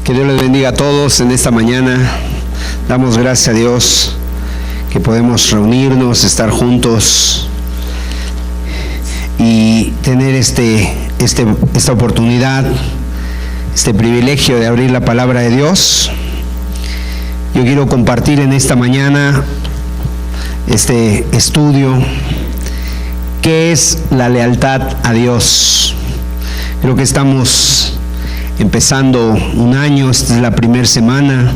Que Dios les bendiga a todos en esta mañana. Damos gracias a Dios que podemos reunirnos, estar juntos y tener esta oportunidad, este privilegio de abrir la palabra de Dios. Yo quiero compartir en esta mañana este estudio, ¿qué es la lealtad a Dios? Creo que estamos empezando un año, esta es la primera semana,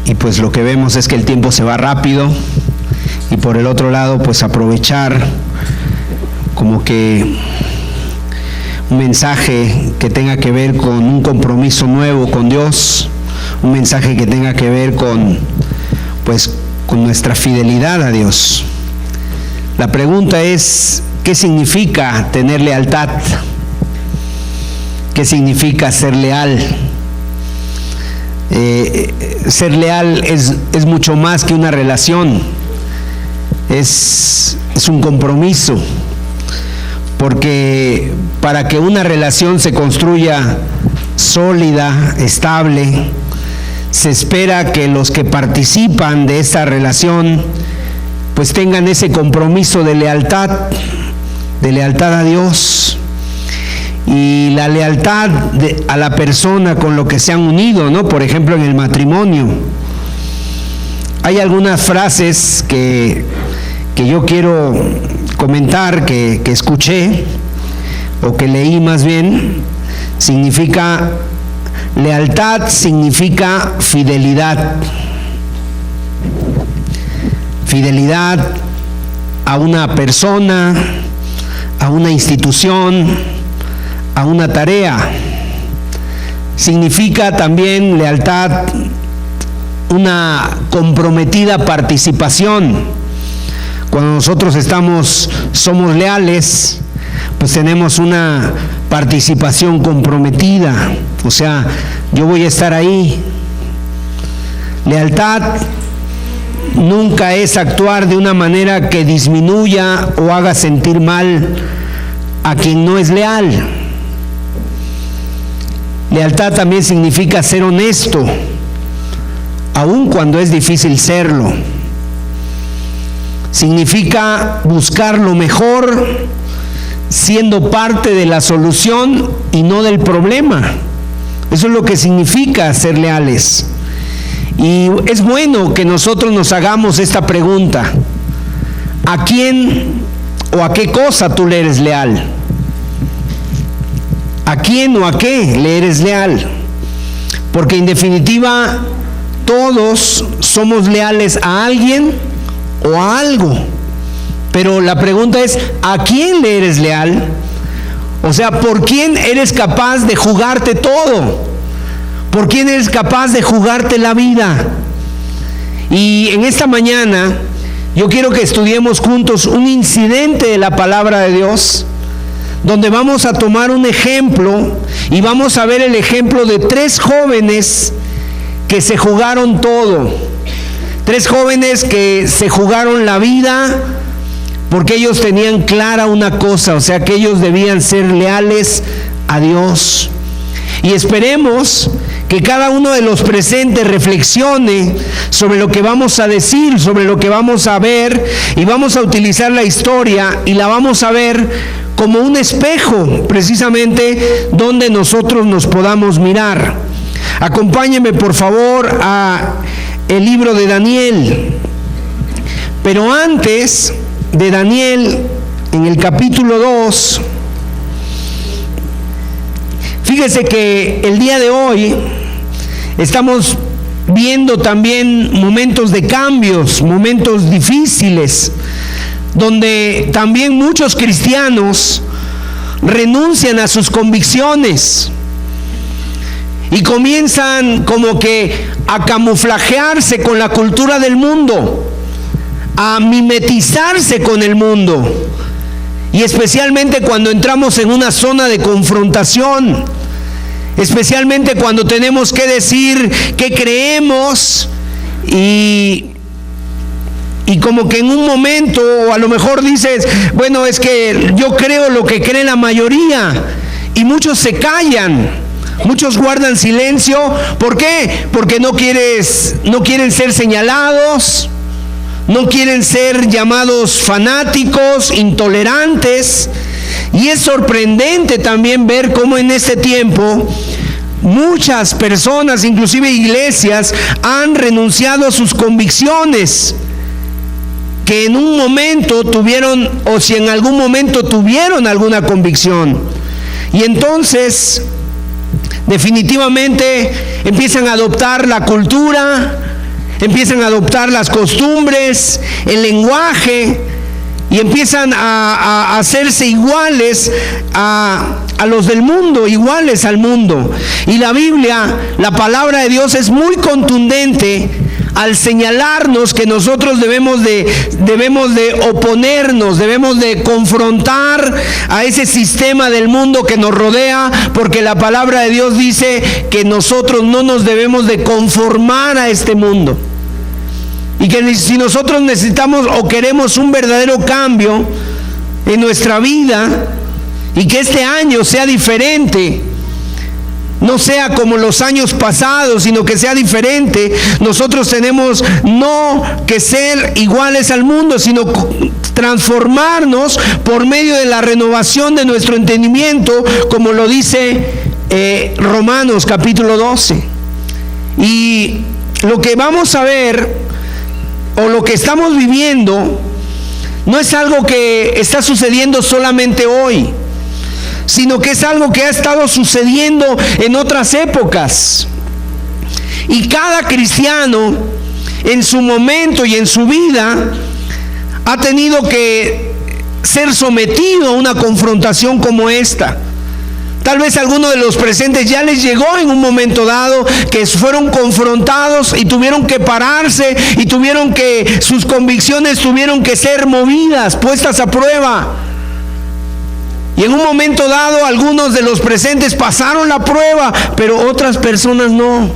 y pues lo que vemos es que el tiempo se va rápido, y por el otro lado pues aprovechar como que un mensaje que tenga que ver con un compromiso nuevo con Dios, un mensaje que tenga que ver con nuestra fidelidad a Dios. La pregunta es, ¿qué significa tener lealtad? ¿Qué significa ser leal? Ser leal es mucho más que una relación, es un compromiso, porque para que una relación se construya sólida, estable, se espera que los que participan de esta relación pues tengan ese compromiso de lealtad a Dios. Y la lealtad a la persona con lo que se han unido, ¿no? Por ejemplo, en el matrimonio. Hay algunas frases que yo quiero comentar, que escuché, o que leí más bien. Lealtad significa fidelidad. Fidelidad a una persona, a una institución, a una tarea. Significa también lealtad una comprometida participación. Cuando nosotros somos leales, pues tenemos una participación comprometida, o sea, yo voy a estar ahí. Lealtad nunca es actuar de una manera que disminuya o haga sentir mal a quien no es leal. Lealtad también significa ser honesto, aun cuando es difícil serlo. Significa buscar lo mejor, siendo parte de la solución y no del problema. Eso es lo que significa ser leales. Y es bueno que nosotros nos hagamos esta pregunta: ¿a quién o a qué cosa tú le eres leal? ¿A quién o a qué le eres leal? Porque en definitiva todos somos leales a alguien o a algo. Pero la pregunta es, ¿a quién le eres leal? O sea, ¿por quién eres capaz de jugarte todo? ¿Por quién eres capaz de jugarte la vida? Y en esta mañana yo quiero que estudiemos juntos un incidente de la palabra de Dios, donde vamos a tomar un ejemplo y vamos a ver el ejemplo de 3 jóvenes que se jugaron todo. 3 jóvenes que se jugaron la vida porque ellos tenían clara una cosa, o sea, que ellos debían ser leales a Dios. Y esperemos que cada uno de los presentes reflexione sobre lo que vamos a decir, sobre lo que vamos a ver, y vamos a utilizar la historia y la vamos a ver como un espejo, precisamente donde nosotros nos podamos mirar. Acompáñenme por favor a el libro de Daniel. Pero antes de Daniel, en el capítulo 2, fíjese que el día de hoy estamos viendo también momentos de cambios, momentos difíciles, donde también muchos cristianos renuncian a sus convicciones y comienzan como que a camuflajearse con la cultura del mundo, a mimetizarse con el mundo, y especialmente cuando entramos en una zona de confrontación, especialmente cuando tenemos que decir qué creemos, y como que en un momento, o a lo mejor dices, bueno, es que yo creo lo que cree la mayoría, y muchos se callan, Muchos guardan silencio. ¿Por qué? Porque no quieren ser señalados, no quieren ser llamados fanáticos, intolerantes. Y es sorprendente también ver cómo en este tiempo muchas personas, inclusive iglesias, han renunciado a sus convicciones que en un momento tuvieron, o si en algún momento tuvieron alguna convicción. Y entonces definitivamente empiezan a adoptar la cultura, empiezan a adoptar las costumbres, el lenguaje, y empiezan a hacerse iguales a los del mundo, iguales al mundo. Y la Biblia, la palabra de Dios, es muy contundente al señalarnos que nosotros debemos de oponernos, debemos de confrontar a ese sistema del mundo que nos rodea, porque la palabra de Dios dice que nosotros no nos debemos de conformar a este mundo. Y que si nosotros necesitamos o queremos un verdadero cambio en nuestra vida, y que este año sea diferente, no sea como los años pasados, sino que sea diferente, nosotros tenemos no que ser iguales al mundo, sino transformarnos por medio de la renovación de nuestro entendimiento, como lo dice Romanos capítulo 12. Y lo que vamos a ver, o lo que estamos viviendo, no es algo que está sucediendo solamente hoy, sino que es algo que ha estado sucediendo en otras épocas. Y cada cristiano en su momento y en su vida ha tenido que ser sometido a una confrontación como esta. Tal vez a alguno de los presentes ya les llegó en un momento dado que fueron confrontados y tuvieron que pararse, y sus convicciones tuvieron que ser movidas, puestas a prueba. Y en un momento dado algunos de los presentes pasaron la prueba, pero otras personas no.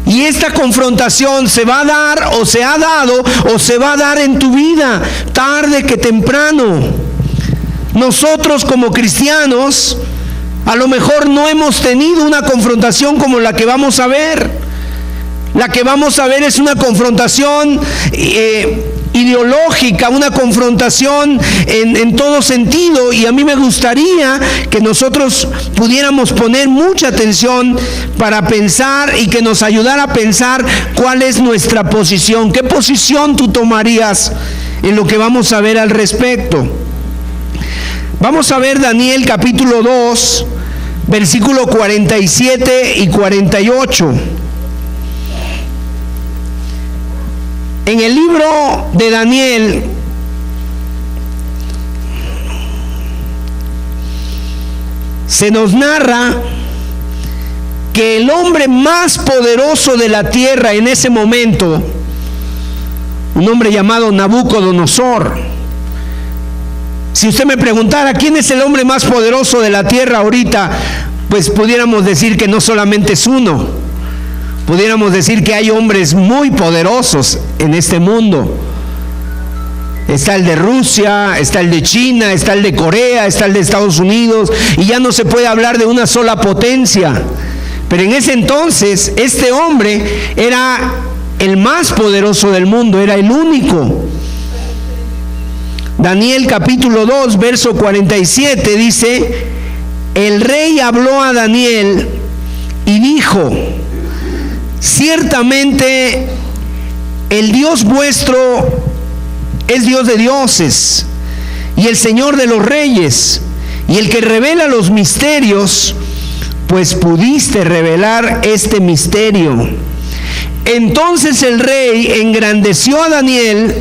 Y esta confrontación se va a dar, o se ha dado, o se va a dar en tu vida, tarde que temprano. Nosotros como cristianos a lo mejor no hemos tenido una confrontación como la que vamos a ver. La que vamos a ver es una confrontación ideológica, una confrontación en todo sentido, y a mí me gustaría que nosotros pudiéramos poner mucha atención para pensar y que nos ayudara a pensar cuál es nuestra posición. ¿Qué posición tú tomarías en lo que vamos a ver al respecto? Vamos a ver Daniel capítulo 2, versículo 47 y 48. En el libro de Daniel se nos narra que el hombre más poderoso de la tierra en ese momento, un hombre llamado Nabucodonosor. Si usted me preguntara quién es el hombre más poderoso de la tierra ahorita, pues pudiéramos decir que no solamente es uno. Pudiéramos decir que hay hombres muy poderosos en este mundo. Está el de Rusia, está el de China, está el de Corea, está el de Estados Unidos, y ya no se puede hablar de una sola potencia. Pero en ese entonces, este hombre era el más poderoso del mundo, era el único. Daniel capítulo 2, verso 47 dice: el rey habló a Daniel y dijo: ciertamente el Dios vuestro es Dios de dioses y el Señor de los reyes, y el que revela los misterios, pues pudiste revelar este misterio. Entonces el rey engrandeció a Daniel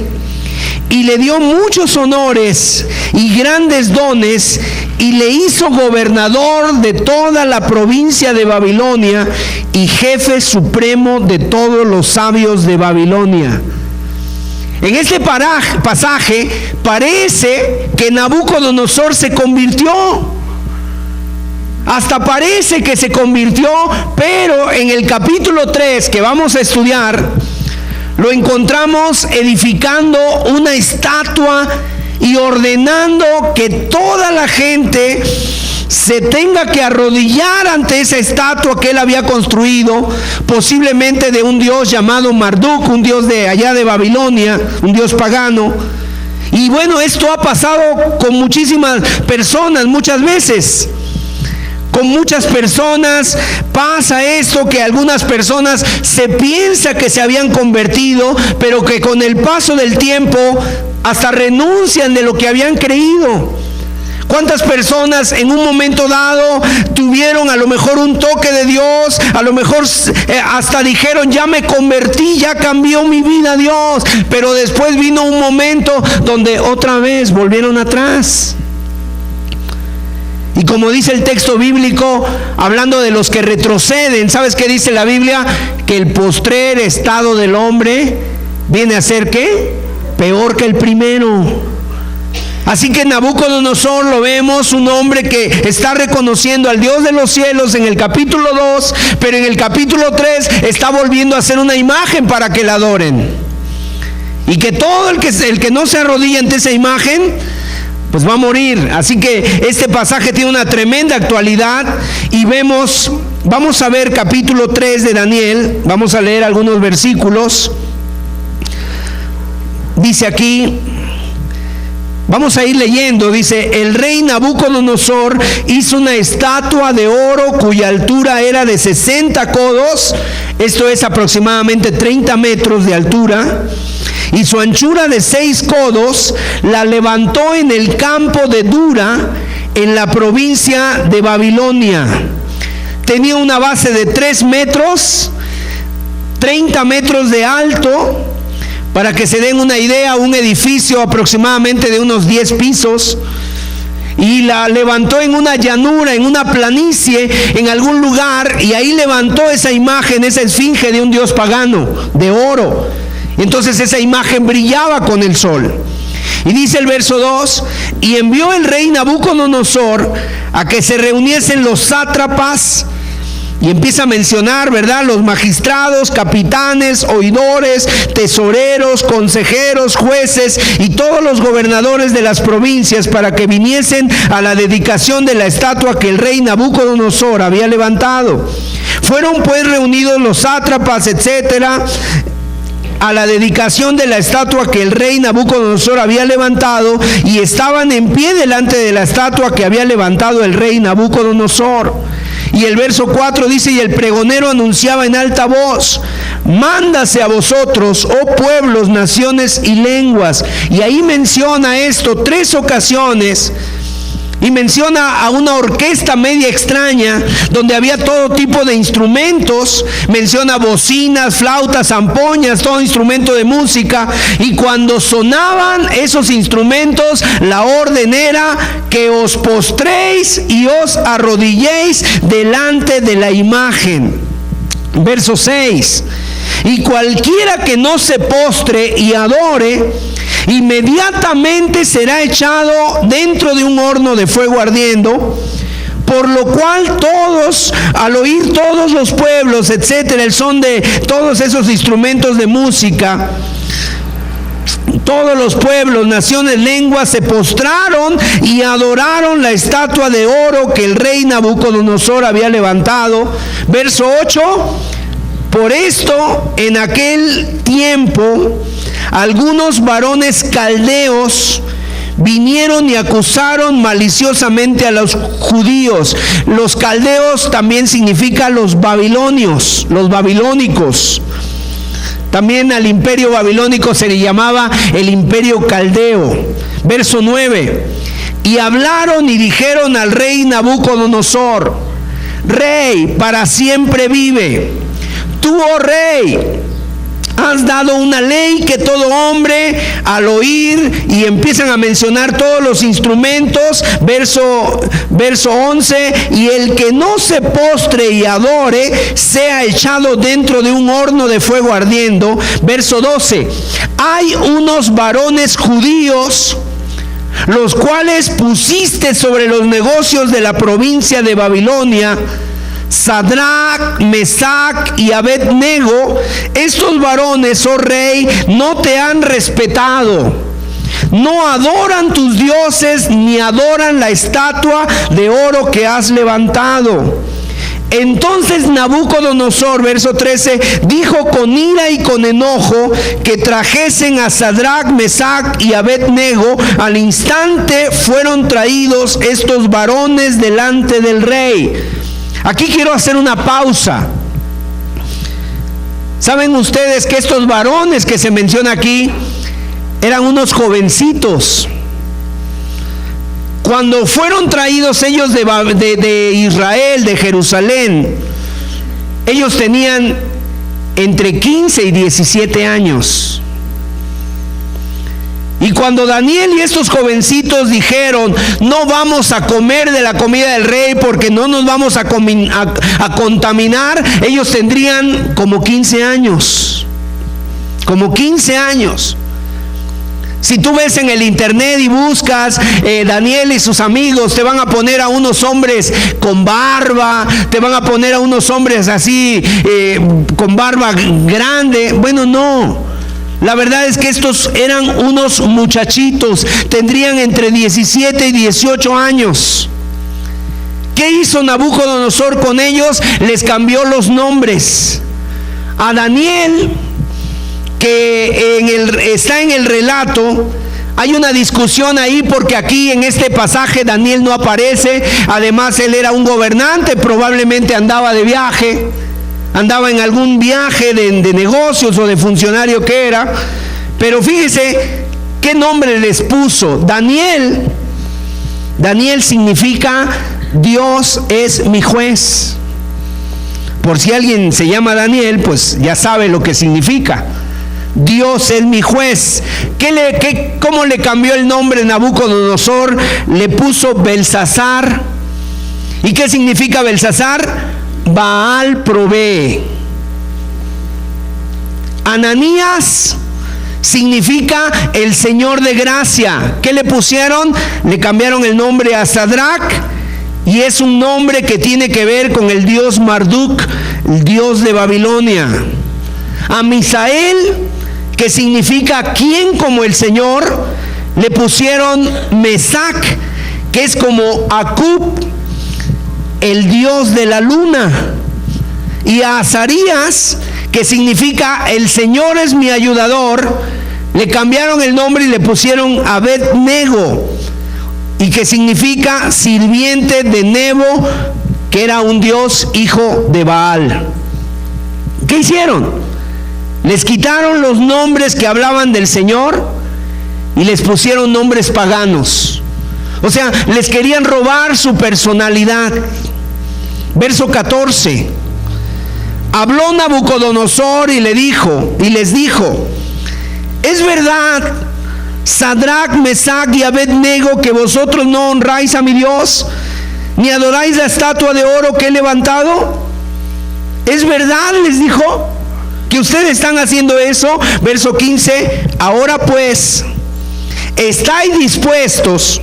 y le dio muchos honores y grandes dones, y le hizo gobernador de toda la provincia de Babilonia y jefe supremo de todos los sabios de Babilonia. En este pasaje parece que Nabucodonosor se convirtió. Hasta parece que se convirtió, pero en el capítulo 3 que vamos a estudiar, lo encontramos edificando una estatua y ordenando que toda la gente se tenga que arrodillar ante esa estatua que él había construido, posiblemente de un dios llamado Marduk, un dios de allá de Babilonia, un dios pagano. Y bueno, esto ha pasado con muchísimas personas, muchas veces. Con muchas personas pasa esto, que algunas personas se piensa que se habían convertido, pero que con el paso del tiempo hasta renuncian de lo que habían creído. ¿Cuántas personas en un momento dado tuvieron a lo mejor un toque de Dios? A lo mejor hasta dijeron, ya me convertí, ya cambió mi vida Dios. Pero después vino un momento donde otra vez volvieron atrás. Y como dice el texto bíblico, hablando de los que retroceden, ¿sabes qué dice la Biblia? Que el postrer estado del hombre viene a ser ¿qué? Peor que el primero. Así que Nabucodonosor lo vemos, un hombre que está reconociendo al Dios de los cielos en el capítulo 2, pero en el capítulo 3 está volviendo a hacer una imagen para que la adoren. Y que todo el que no se arrodilla ante esa imagen, pues va a morir. Así que este pasaje tiene una tremenda actualidad y vamos a ver capítulo 3 de Daniel, vamos a leer algunos versículos. Dice aquí, vamos a ir leyendo, dice, el rey Nabucodonosor hizo una estatua de oro cuya altura era de 60 codos, esto es aproximadamente 30 metros de altura, y su anchura de 6 codos, la levantó en el campo de Dura, en la provincia de Babilonia. Tenía una base de 3 metros, 30 metros de alto. Para que se den una idea, un edificio aproximadamente de unos 10 pisos. Y la levantó en una llanura, en una planicie, en algún lugar. Y ahí levantó esa imagen, esa esfinge de un dios pagano, de oro. Entonces esa imagen brillaba con el sol. Y dice el verso 2, y envió el rey Nabucodonosor a que se reuniesen los sátrapas. Y empieza a mencionar, ¿verdad? Los magistrados, capitanes, oidores, tesoreros, consejeros, jueces y todos los gobernadores de las provincias para que viniesen a la dedicación de la estatua que el rey Nabucodonosor había levantado. Fueron pues reunidos los sátrapas, etcétera, a la dedicación de la estatua que el rey Nabucodonosor había levantado, y estaban en pie delante de la estatua que había levantado el rey Nabucodonosor. Y el verso 4 dice, y el pregonero anunciaba en alta voz, mándase a vosotros, oh pueblos, naciones y lenguas. Y ahí menciona esto 3 ocasiones. Y menciona a una orquesta media extraña, donde había todo tipo de instrumentos. Menciona bocinas, flautas, zampoñas, todo instrumento de música. Y cuando sonaban esos instrumentos, la orden era que os postréis y os arrodilléis delante de la imagen. Verso 6. Y cualquiera que no se postre y adore, inmediatamente será echado dentro de un horno de fuego ardiendo, por lo cual todos, al oír todos los pueblos, etcétera, el son de todos esos instrumentos de música, todos los pueblos, naciones, lenguas se postraron y adoraron la estatua de oro que el rey Nabucodonosor había levantado. Verso 8. Por esto, en aquel tiempo, algunos varones caldeos vinieron y acusaron maliciosamente a los judíos. Los caldeos también significa los babilonios, los babilónicos. También al imperio babilónico se le llamaba el imperio caldeo. Verso 9. Y hablaron y dijeron al rey Nabucodonosor, rey, para siempre vive. Tú, oh rey, has dado una ley que todo hombre al oír, y empiezan a mencionar todos los instrumentos, verso 11, y el que no se postre y adore sea echado dentro de un horno de fuego ardiendo. Verso 12, hay unos varones judíos, los cuales pusiste sobre los negocios de la provincia de Babilonia, Sadrach, Mesach y Abednego. Estos varones, oh rey, no te han respetado. no adoran tus dioses ni adoran la estatua de oro que has levantado. Entonces Nabucodonosor, verso 13, dijo con ira y con enojo que trajesen a Sadrach, Mesach y Abed-nego. Al instante fueron traídos estos varones delante del rey. Aquí quiero hacer una pausa. ¿Saben ustedes que estos varones que se menciona aquí eran unos jovencitos? Cuando fueron traídos ellos de Israel, de Jerusalén, ellos tenían entre 15 y 17 años. Y cuando Daniel y estos jovencitos dijeron, no vamos a comer de la comida del rey porque no nos vamos a contaminar, ellos tendrían como 15 años. Como 15 años. Si tú ves en el internet y buscas Daniel y sus amigos, te van a poner a unos hombres con barba, te van a poner a unos hombres así con barba grande. Bueno, no. La verdad es que estos eran unos muchachitos, tendrían entre 17 y 18 años. ¿Qué hizo Nabucodonosor con ellos? Les cambió los nombres. A Daniel, que está en el relato, hay una discusión ahí porque aquí en este pasaje Daniel no aparece. Además él era un gobernante, probablemente andaba de viaje, andaba en algún viaje de negocios o de funcionario que era. Pero fíjese qué nombre les puso. Daniel significa Dios es mi juez. Por si alguien se llama Daniel, pues ya sabe lo que significa. Dios es mi juez. ¿Cómo le cambió el nombre Nabucodonosor? Le puso Belsasar. ¿Y qué significa Belsasar? Baal provee. Ananías significa el Señor de gracia. ¿Qué le pusieron? Le cambiaron el nombre a Sadrach, y es un nombre que tiene que ver con el dios Marduk, el dios de Babilonia. A Misael, que significa ¿quién como el Señor?, le pusieron Mesach, que es como Acub, el dios de la luna. Y a Azarías, que significa el Señor es mi ayudador, le cambiaron el nombre y le pusieron Abed-nego, y que significa sirviente de Nebo, que era un dios hijo de Baal. ¿Qué hicieron? Les quitaron los nombres que hablaban del Señor y les pusieron nombres paganos. O sea, les querían robar su personalidad. Verso 14. Habló Nabucodonosor y les dijo: ¿es verdad, Sadrach, Mesach y Abed-nego, que vosotros no honráis a mi Dios, ni adoráis la estatua de oro que he levantado? ¿Es verdad, les dijo, que ustedes están haciendo eso? Verso 15. Ahora pues, ¿estáis dispuestos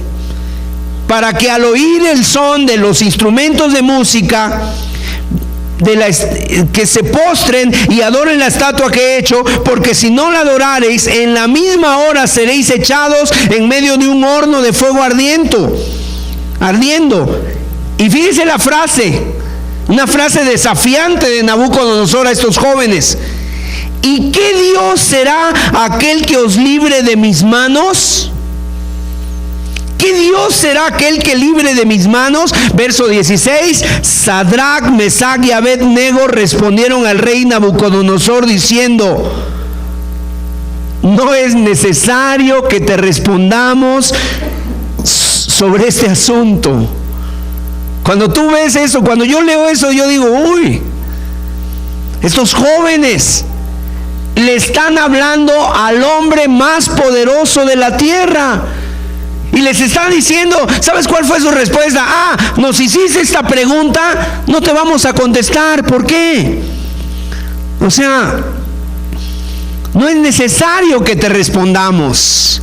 para que al oír el son de los instrumentos de música, que se postren y adoren la estatua que he hecho? Porque si no la adorareis, en la misma hora seréis echados en medio de un horno de fuego ardiendo. Y fíjese la frase, una frase desafiante de Nabucodonosor a estos jóvenes: ¿y qué Dios será aquel que os libre de mis manos? ¿Qué Dios será aquel que libre de mis manos? Verso 16. Sadrach, Mesach y Abed-nego respondieron al rey Nabucodonosor diciendo: no es necesario que te respondamos sobre este asunto. Cuando tú ves eso, cuando yo leo eso, yo digo: uy, estos jóvenes le están hablando al hombre más poderoso de la tierra. Y les está diciendo, ¿sabes cuál fue su respuesta? Nos hiciste esta pregunta, no te vamos a contestar. ¿Por qué? O sea, no es necesario que te respondamos.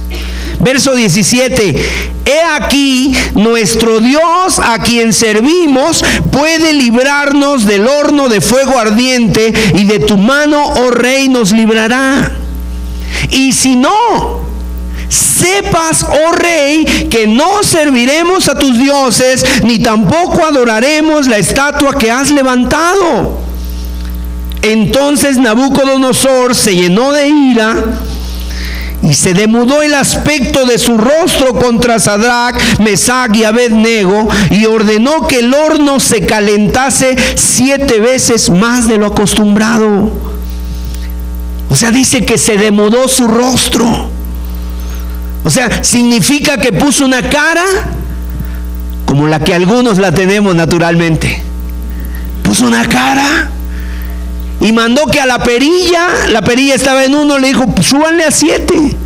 Verso 17. He aquí, nuestro Dios a quien servimos puede librarnos del horno de fuego ardiente, y de tu mano, oh rey, nos librará. Y si no, sepas, oh rey, que no serviremos a tus dioses, ni tampoco adoraremos la estatua que has levantado. Entonces Nabucodonosor se llenó de ira y se demudó el aspecto de su rostro contra Sadrach, Mesach y Abed-nego, y ordenó que el horno se calentase 7 veces más de lo acostumbrado. O sea, dice que se demudó su rostro. O sea, significa que puso una cara como la que algunos la tenemos naturalmente. Puso una cara y mandó que a la perilla estaba en 1, le dijo, súbanle a 7.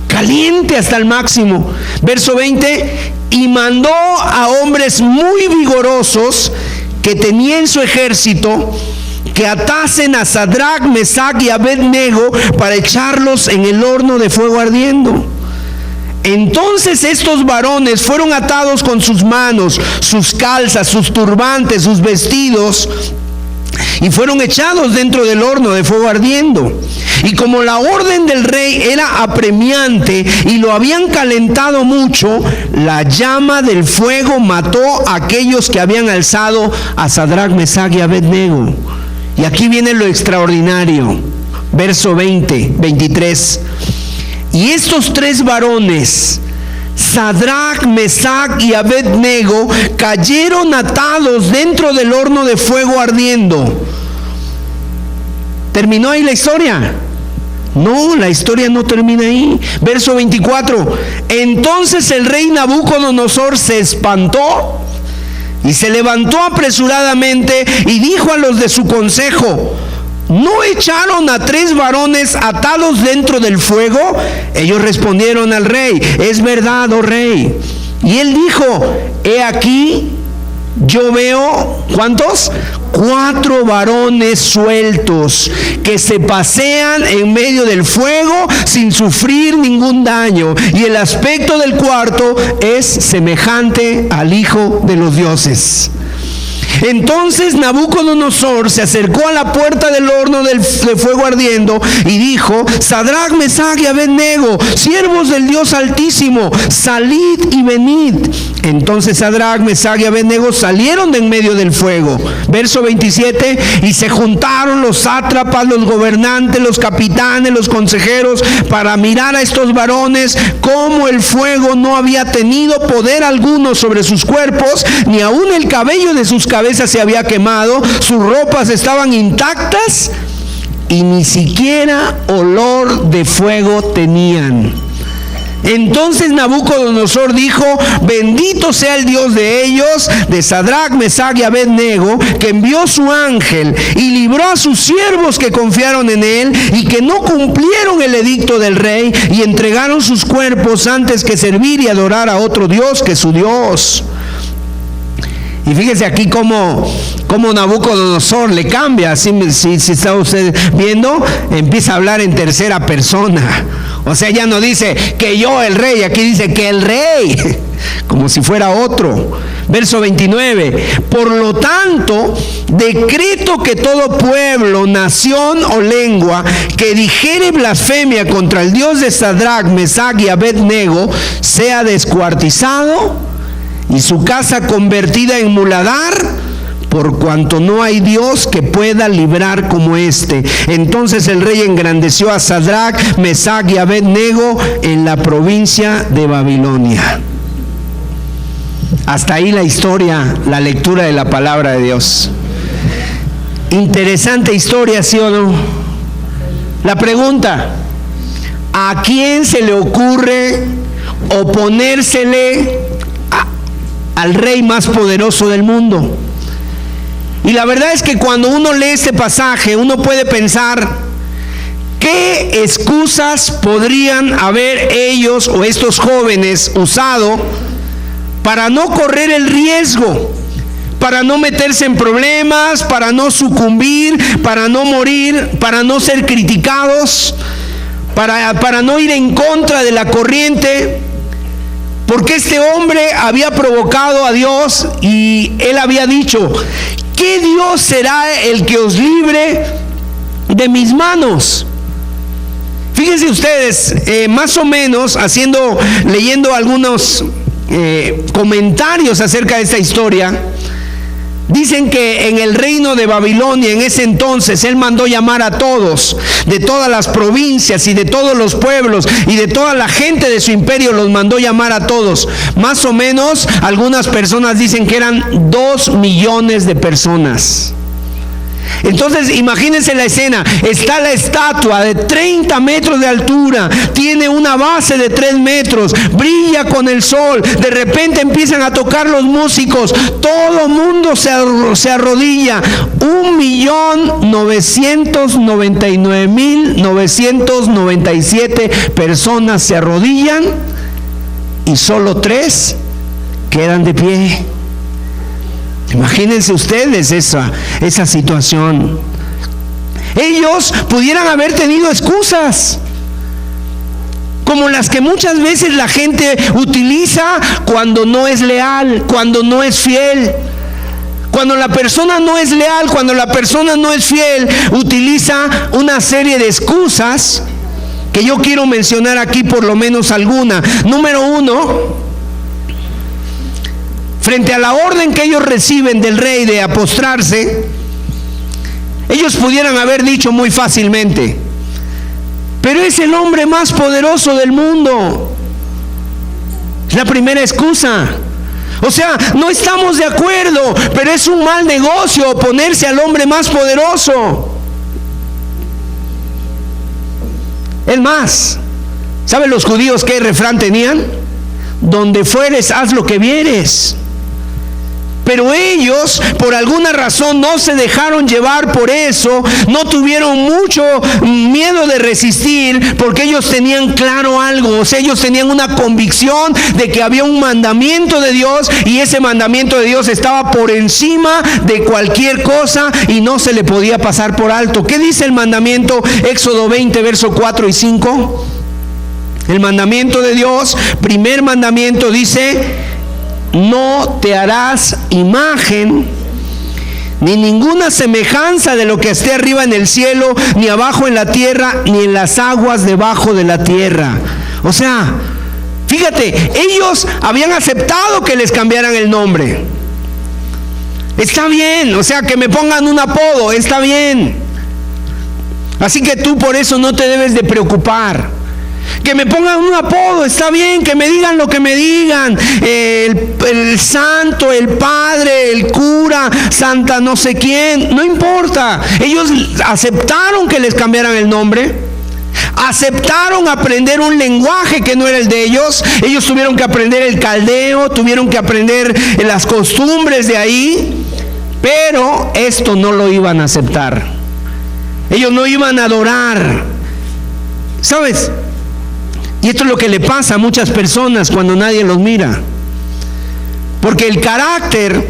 Caliente hasta el máximo. Verso 20, y mandó a hombres muy vigorosos que tenía en su ejército que atasen a Sadrach, Mesach y Abed-nego para echarlos en el horno de fuego ardiendo. Entonces estos varones fueron atados con sus manos, sus calzas, sus turbantes, sus vestidos, y fueron echados dentro del horno de fuego ardiendo. Y como la orden del rey era apremiante y lo habían calentado mucho, la llama del fuego mató a aquellos que habían alzado a Sadrach, Mesach y Abed-nego. Y aquí viene lo extraordinario. Verso 23. Y estos 3 varones, Sadrach, Mesach y Abed-nego, cayeron atados dentro del horno de fuego ardiendo. ¿Terminó ahí la historia? No, la historia no termina ahí. Verso 24. Entonces el rey Nabucodonosor se espantó y se levantó apresuradamente y dijo a los de su consejo, ¿no echaron a 3 varones atados dentro del fuego? Ellos respondieron al rey, es verdad, oh rey. Y él dijo, he aquí, yo veo, ¿cuántos? 4 varones sueltos que se pasean en medio del fuego sin sufrir ningún daño, y el aspecto del cuarto es semejante al Hijo de los dioses. Entonces Nabucodonosor se acercó a la puerta del horno de fuego ardiendo y dijo, Sadrach, Mesach y Abed-nego, siervos del Dios Altísimo, salid y venid. Entonces Sadrach, Mesach y Abed-nego salieron de en medio del fuego. Verso 27, y se juntaron los sátrapas, los gobernantes, los capitanes, los consejeros, para mirar a estos varones, como el fuego no había tenido poder alguno sobre sus cuerpos, ni aun el cabello de sus cabezas se había quemado, sus ropas estaban intactas y ni siquiera olor de fuego tenían. Entonces Nabucodonosor dijo, bendito sea el Dios de ellos, de Sadrach, Mesach y Abed-nego, que envió su ángel y libró a sus siervos que confiaron en él y que no cumplieron el edicto del rey y entregaron sus cuerpos antes que servir y adorar a otro Dios que su Dios. Y fíjese aquí cómo Nabucodonosor le cambia. Si está usted viendo, empieza a hablar en tercera persona. O sea, ya no dice que yo el rey, aquí dice que el rey, como si fuera otro. Verso 29, por lo tanto, decreto que todo pueblo, nación o lengua que dijere blasfemia contra el Dios de Sadrach, Mesach y Abed-nego sea descuartizado y su casa convertida en muladar, por cuanto no hay Dios que pueda librar como este. Entonces el rey engrandeció a Sadrach, Mesach y Abed-nego en la provincia de Babilonia. Hasta ahí la historia, la lectura de la palabra de Dios. Interesante historia, ¿sí o no? La pregunta, ¿a quién se le ocurre oponérsele al rey más poderoso del mundo? Y la verdad es que cuando uno lee este pasaje, uno puede pensar, ¿qué excusas podrían haber ellos o estos jóvenes usado para no correr el riesgo, para no meterse en problemas, para no sucumbir, para no morir, para no ser criticados, para no ir en contra de la corriente? Porque este hombre había provocado a Dios y él había dicho, ¿qué Dios será el que os libre de mis manos? Fíjense ustedes, más o menos leyendo algunos comentarios acerca de esta historia, dicen que en el reino de Babilonia, en ese entonces, él mandó llamar a todos, de todas las provincias y de todos los pueblos y de toda la gente de su imperio, los mandó llamar a todos. Más o menos, algunas personas dicen que eran 2 millones de personas. Entonces imagínense la escena. Está la estatua de 30 metros de altura, tiene una base de 3 metros, brilla con el sol. De repente empiezan a tocar los músicos, todo el mundo se arrodilla. 1.999.997 personas se arrodillan y solo 3 quedan de pie. Imagínense ustedes esa situación. Ellos pudieran haber tenido excusas, como las que muchas veces la gente utiliza cuando no es leal, cuando no es fiel. Cuando la persona no es leal, cuando la persona no es fiel, utiliza una serie de excusas que yo quiero mencionar aquí, por lo menos alguna. Número 1, frente a la orden que ellos reciben del rey de apostrarse, ellos pudieran haber dicho muy fácilmente: pero es el hombre más poderoso del mundo. Es la primera excusa. O sea, no estamos de acuerdo, pero es un mal negocio oponerse al hombre más poderoso. Es más, ¿saben los judíos qué refrán tenían? Donde fueres, haz lo que vieres. Pero ellos, por alguna razón, no se dejaron llevar por eso, no tuvieron mucho miedo de resistir, porque ellos tenían claro algo. O sea, ellos tenían una convicción de que había un mandamiento de Dios, y ese mandamiento de Dios estaba por encima de cualquier cosa y no se le podía pasar por alto. ¿Qué dice el mandamiento? Éxodo 20, verso 4 y 5. El mandamiento de Dios, primer mandamiento, dice: no te harás imagen ni ninguna semejanza de lo que esté arriba en el cielo, ni abajo en la tierra, ni en las aguas debajo de la tierra. O sea, fíjate, ellos habían aceptado que les cambiaran el nombre. Está bien, o sea, que me pongan un apodo, está bien. Así que tú por eso no te debes de preocupar. Que me pongan un apodo, está bien, que me digan lo que me digan, el santo, el padre, el cura, santa no sé quién, no importa. Ellos aceptaron que les cambiaran el nombre, aceptaron aprender un lenguaje que no era el de ellos. Ellos tuvieron que aprender el caldeo, tuvieron que aprender las costumbres de ahí, pero esto no lo iban a aceptar. Ellos no iban a adorar. ¿Sabes? Y esto es lo que le pasa a muchas personas cuando nadie los mira. Porque el carácter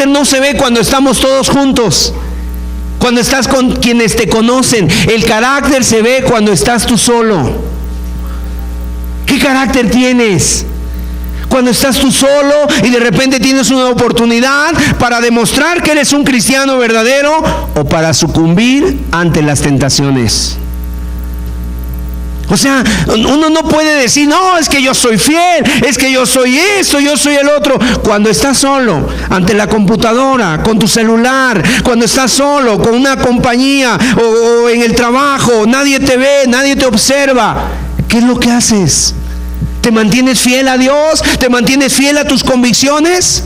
no se ve cuando estamos todos juntos, cuando estás con quienes te conocen. El carácter se ve cuando estás tú solo. ¿Qué carácter tienes? Cuando estás tú solo y de repente tienes una oportunidad para demostrar que eres un cristiano verdadero, o para sucumbir ante las tentaciones. O sea, uno no puede decir: no, es que yo soy fiel, es que yo soy esto, yo soy el otro. Cuando estás solo, ante la computadora, con tu celular, cuando estás solo, con una compañía o en el trabajo, nadie te ve, nadie te observa, ¿qué es lo que haces? ¿Te mantienes fiel a Dios? ¿Te mantienes fiel a tus convicciones?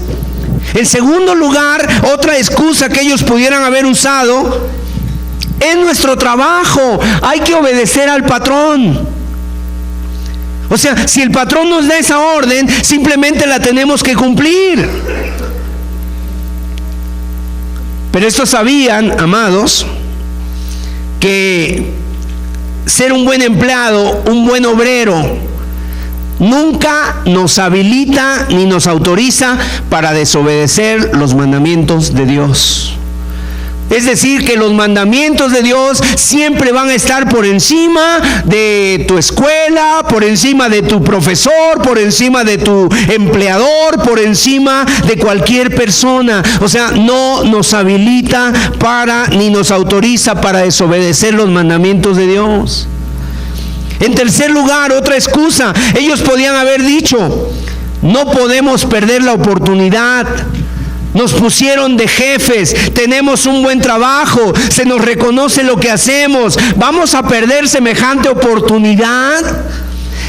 En segundo lugar, otra excusa que ellos pudieran haber usado: en nuestro trabajo hay que obedecer al patrón. O sea, si el patrón nos da esa orden, simplemente la tenemos que cumplir. Pero estos sabían, amados, que ser un buen empleado, un buen obrero, nunca nos habilita ni nos autoriza para desobedecer los mandamientos de Dios. Es decir, que los mandamientos de Dios siempre van a estar por encima de tu escuela, por encima de tu profesor, por encima de tu empleador, por encima de cualquier persona. O sea, no nos habilita para, ni nos autoriza para desobedecer los mandamientos de Dios. En tercer lugar, otra excusa. Ellos podían haber dicho: no podemos perder la oportunidad. Nos pusieron de jefes, tenemos un buen trabajo, se nos reconoce lo que hacemos. ¿Vamos a perder semejante oportunidad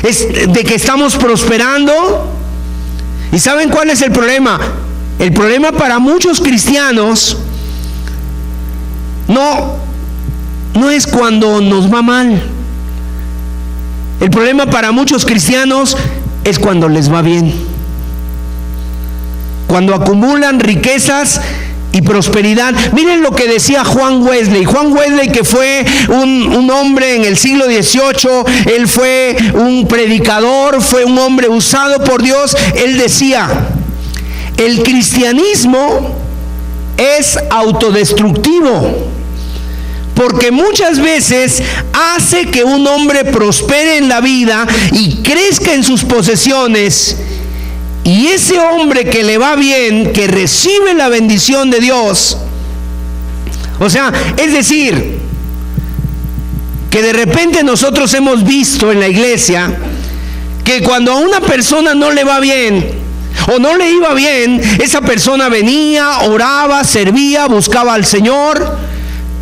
de que estamos prosperando? ¿Y saben cuál es el problema? El problema para muchos cristianos no es cuando nos va mal. El problema para muchos cristianos es cuando les va bien. Cuando acumulan riquezas y prosperidad. Miren lo que decía Juan Wesley. Juan Wesley, que fue un hombre en el siglo XVIII, él fue un predicador, fue un hombre usado por Dios. Él decía: el cristianismo es autodestructivo, porque muchas veces hace que un hombre prospere en la vida y crezca en sus posesiones, y ese hombre que le va bien, que recibe la bendición de Dios, o sea, es decir, que de repente nosotros hemos visto en la iglesia que cuando a una persona no le va bien o no le iba bien, esa persona venía, oraba, servía, buscaba al Señor,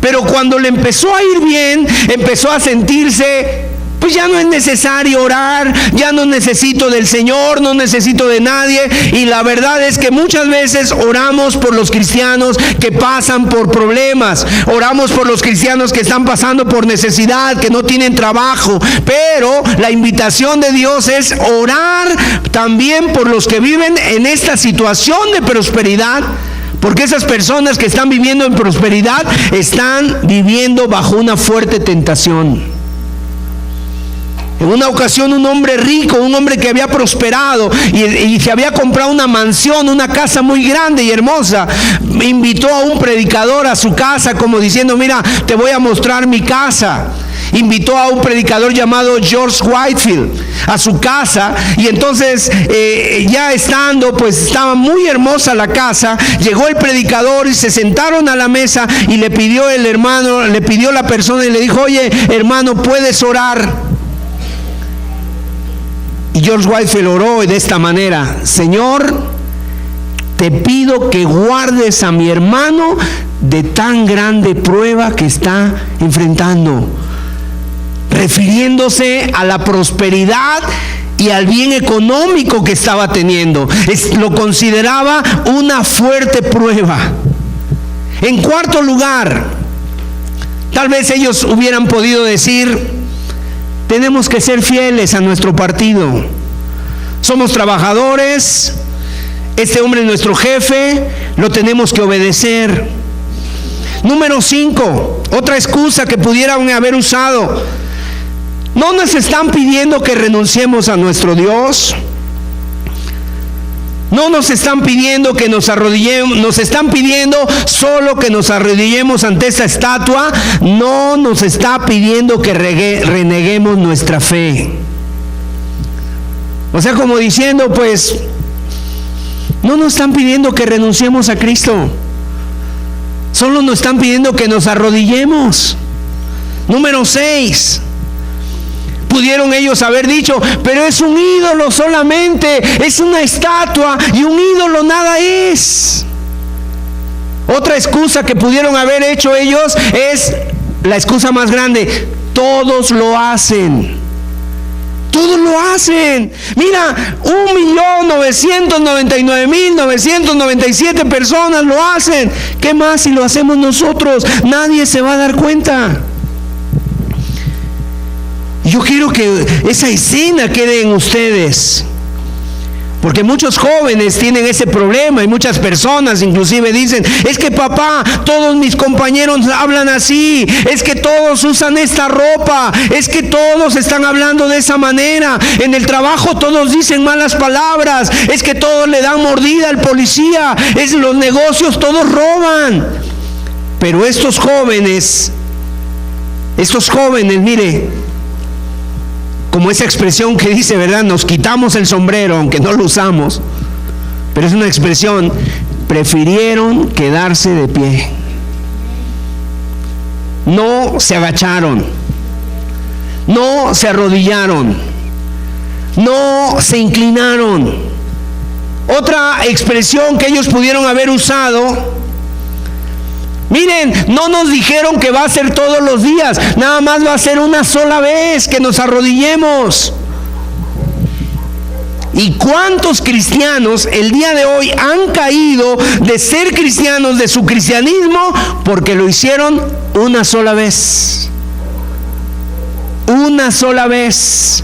pero cuando le empezó a ir bien, empezó a sentirse: pues ya no es necesario orar, ya no necesito del Señor, no necesito de nadie. Y la verdad es que muchas veces oramos por los cristianos que pasan por problemas, oramos por los cristianos que están pasando por necesidad, que no tienen trabajo, pero la invitación de Dios es orar también por los que viven en esta situación de prosperidad, porque esas personas que están viviendo en prosperidad están viviendo bajo una fuerte tentación. En una ocasión, un hombre rico, un hombre que había prosperado y se había comprado una mansión, una casa muy grande y hermosa, invitó a un predicador a su casa, como diciendo: mira, te voy a mostrar mi casa. Invitó a un predicador llamado George Whitefield a su casa, y entonces ya estando, pues estaba muy hermosa la casa, llegó el predicador y se sentaron a la mesa, y le pidió la persona y le dijo: oye, hermano, ¿puedes orar? Y George Whitefield oró de esta manera: Señor, te pido que guardes a mi hermano de tan grande prueba que está enfrentando, refiriéndose a la prosperidad y al bien económico que estaba teniendo. Lo consideraba una fuerte prueba. En cuarto lugar, tal vez ellos hubieran podido decir: tenemos que ser fieles a nuestro partido. Somos trabajadores, este hombre es nuestro jefe, lo tenemos que obedecer. Número 5, otra excusa que pudieran haber usado: no nos están pidiendo que renunciemos a nuestro Dios. No nos están pidiendo que nos arrodillemos, nos están pidiendo solo que nos arrodillemos ante esta estatua. No nos está pidiendo que reneguemos nuestra fe. O sea, como diciendo, pues, no nos están pidiendo que renunciemos a Cristo, solo nos están pidiendo que nos arrodillemos. Número 6. Pudieron ellos haber dicho: pero es un ídolo solamente, es una estatua, y un ídolo nada es. Otra excusa que pudieron haber hecho ellos es la excusa más grande: todos lo hacen. Todos lo hacen. Mira, 1.999.997 personas lo hacen. ¿Qué más si lo hacemos nosotros? Nadie se va a dar cuenta. Yo quiero que esa escena quede en ustedes, porque muchos jóvenes tienen ese problema, y muchas personas inclusive dicen: es que papá, todos mis compañeros hablan así, es que todos usan esta ropa, es que todos están hablando de esa manera, en el trabajo todos dicen malas palabras, es que todos le dan mordida al policía, en los negocios todos roban. Pero estos jóvenes, mire, como esa expresión que dice, ¿verdad? Nos quitamos el sombrero, aunque no lo usamos, pero es una expresión: prefirieron quedarse de pie. No se agacharon, no se arrodillaron, no se inclinaron. Otra expresión que ellos pudieron haber usado: miren, no nos dijeron que va a ser todos los días, nada más va a ser una sola vez que nos arrodillemos. ¿Y cuántos cristianos el día de hoy han caído de ser cristianos, de su cristianismo, porque lo hicieron una sola vez? Una sola vez.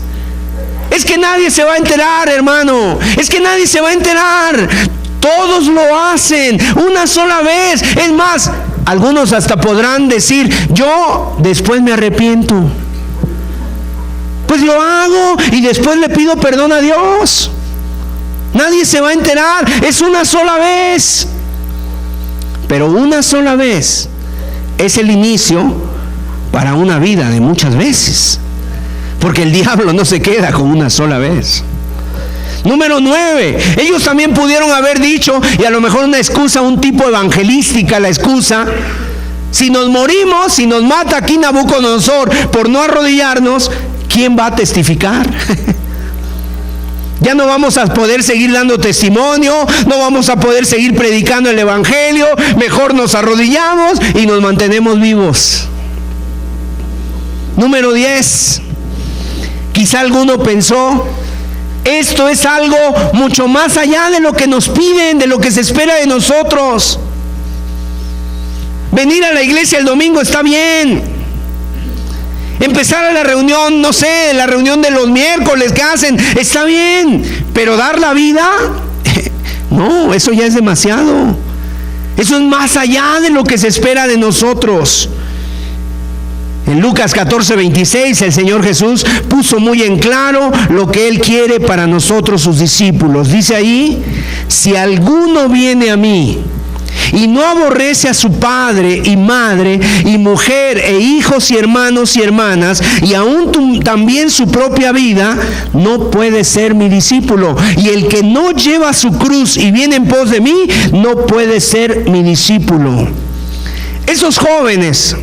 Es que nadie se va a enterar, hermano. Es que nadie se va a enterar. Todos lo hacen una sola vez. Es más, algunos hasta podrán decir: yo después me arrepiento. Pues lo hago y después le pido perdón a Dios. Nadie se va a enterar. Es una sola vez. Pero una sola vez es el inicio para una vida de muchas veces. Porque el diablo no se queda con una sola vez. Número 9, ellos también pudieron haber dicho, y a lo mejor una excusa, un tipo evangelística, la excusa: si nos morimos, si nos mata aquí Nabucodonosor por no arrodillarnos, ¿quién va a testificar? Ya no vamos a poder seguir dando testimonio, no vamos a poder seguir predicando el evangelio, mejor nos arrodillamos y nos mantenemos vivos. Número 10, quizá alguno pensó: esto es algo mucho más allá de lo que nos piden, de lo que se espera de nosotros. Venir a la iglesia el domingo está bien. Empezar a la reunión, no sé, la reunión de los miércoles que hacen, está bien. Pero dar la vida, no, eso ya es demasiado. Eso es más allá de lo que se espera de nosotros. En Lucas 14:26, el Señor Jesús puso muy en claro lo que Él quiere para nosotros, sus discípulos. Dice ahí: si alguno viene a mí y no aborrece a su padre y madre y mujer e hijos y hermanos y hermanas, y aún también su propia vida, no puede ser mi discípulo. Y el que no lleva su cruz y viene en pos de mí, no puede ser mi discípulo. Esos jóvenes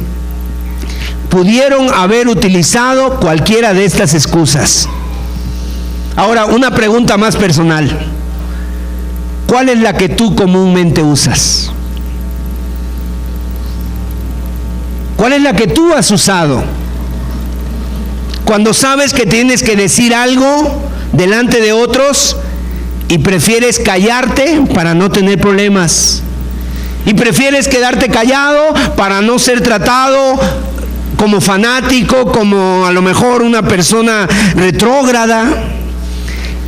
pudieron haber utilizado cualquiera de estas excusas. Ahora, una pregunta más personal: ¿cuál es la que tú comúnmente usas? ¿Cuál es la que tú has usado? Cuando sabes que tienes que decir algo delante de otros y prefieres callarte para no tener problemas. Y prefieres quedarte callado para no ser tratado como fanático, como a lo mejor una persona retrógrada.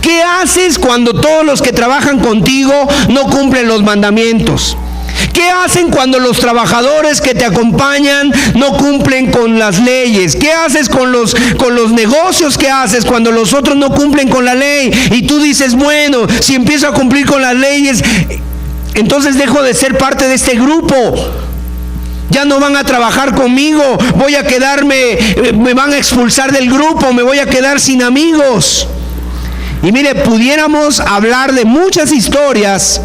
¿Qué haces cuando todos los que trabajan contigo no cumplen los mandamientos? ¿Qué hacen cuando los trabajadores que te acompañan no cumplen con las leyes? ¿Qué haces con los negocios que haces cuando los otros no cumplen con la ley? Y tú dices: bueno, si empiezo a cumplir con las leyes, entonces dejo de ser parte de este grupo. Ya no van a trabajar conmigo, voy a quedarme, me van a expulsar del grupo, me voy a quedar sin amigos. Y mire, pudiéramos hablar de muchas historias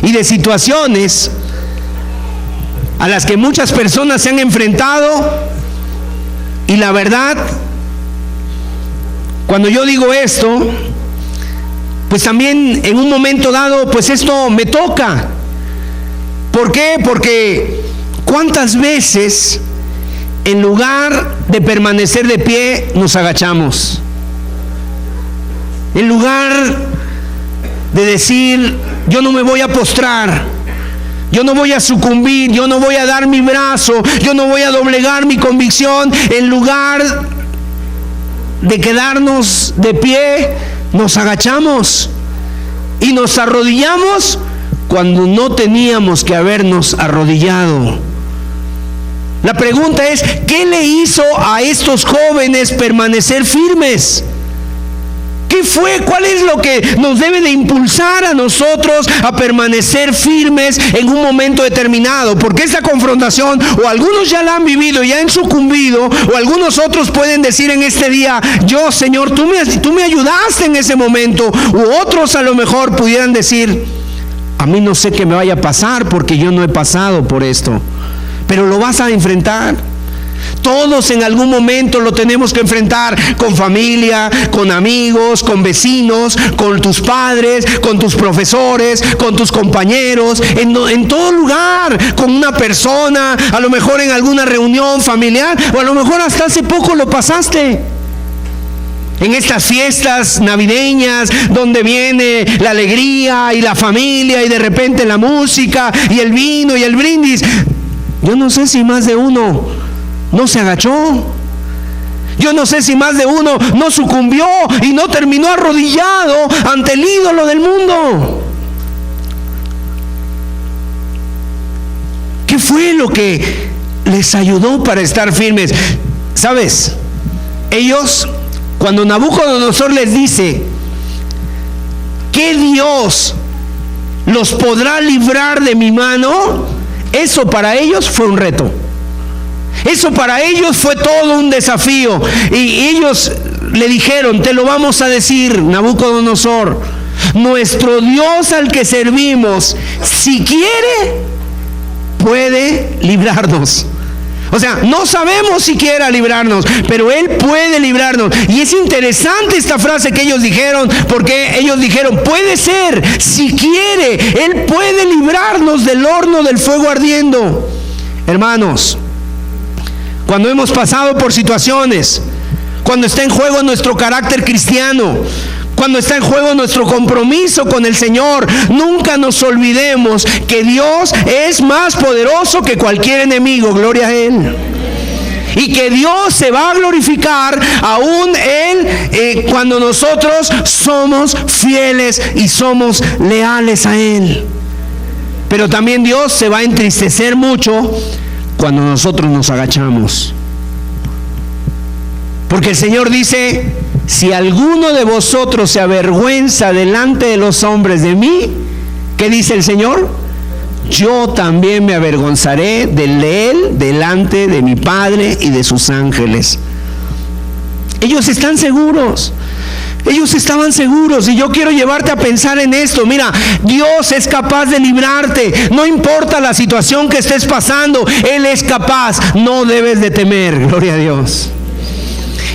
y de situaciones a las que muchas personas se han enfrentado, y la verdad, cuando yo digo esto, pues también en un momento dado, pues esto me toca. ¿Por qué? Porque ¿cuántas veces en lugar de permanecer de pie nos agachamos? En lugar de decir: yo no me voy a postrar, yo no voy a sucumbir, yo no voy a dar mi brazo, yo no voy a doblegar mi convicción, en lugar de quedarnos de pie, nos agachamos y nos arrodillamos cuando no teníamos que habernos arrodillado. La pregunta es: ¿qué le hizo a estos jóvenes permanecer firmes? ¿Qué fue? ¿Cuál es lo que nos debe de impulsar a nosotros a permanecer firmes en un momento determinado? Porque esta confrontación, o algunos ya la han vivido, ya han sucumbido, o algunos otros pueden decir en este día: yo, Señor, tú me ayudaste en ese momento. U otros a lo mejor pudieran decir: a mí no sé qué me vaya a pasar porque yo no he pasado por esto. Pero lo vas a enfrentar. Todos en algún momento lo tenemos que enfrentar, con familia, con amigos, con vecinos, con tus padres, con tus profesores, con tus compañeros, en todo lugar, con una persona, a lo mejor en alguna reunión familiar, o a lo mejor hasta hace poco lo pasaste. En estas fiestas navideñas donde viene la alegría y la familia y de repente la música y el vino y el brindis, yo no sé si más de uno no se agachó. Yo no sé si más de uno no sucumbió y no terminó arrodillado ante el ídolo del mundo. ¿Qué fue lo que les ayudó para estar firmes? ¿Sabes? Ellos, cuando Nabucodonosor les dice que Dios los podrá librar de mi mano, eso para ellos fue un reto. Eso para ellos fue todo un desafío. Y ellos le dijeron: te lo vamos a decir, Nabucodonosor, nuestro Dios al que servimos, si quiere, puede librarnos. O sea, no sabemos si quiera librarnos, pero Él puede librarnos. Y es interesante esta frase que ellos dijeron, porque ellos dijeron: puede ser, si quiere, Él puede librarnos del horno del fuego ardiendo. Hermanos, cuando hemos pasado por situaciones, cuando está en juego nuestro carácter cristiano, cuando está en juego nuestro compromiso con el Señor, nunca nos olvidemos que Dios es más poderoso que cualquier enemigo. Gloria a Él. Y que Dios se va a glorificar aún cuando nosotros somos fieles y somos leales a Él. Pero también Dios se va a entristecer mucho cuando nosotros nos agachamos. Porque el Señor dice: si alguno de vosotros se avergüenza delante de los hombres de mí, ¿qué dice el Señor? Yo también me avergonzaré de él delante de mi Padre y de sus ángeles. Ellos están seguros. Ellos estaban seguros, y yo quiero llevarte a pensar en esto. Mira, Dios es capaz de librarte. No importa la situación que estés pasando, Él es capaz. No debes de temer. Gloria a Dios.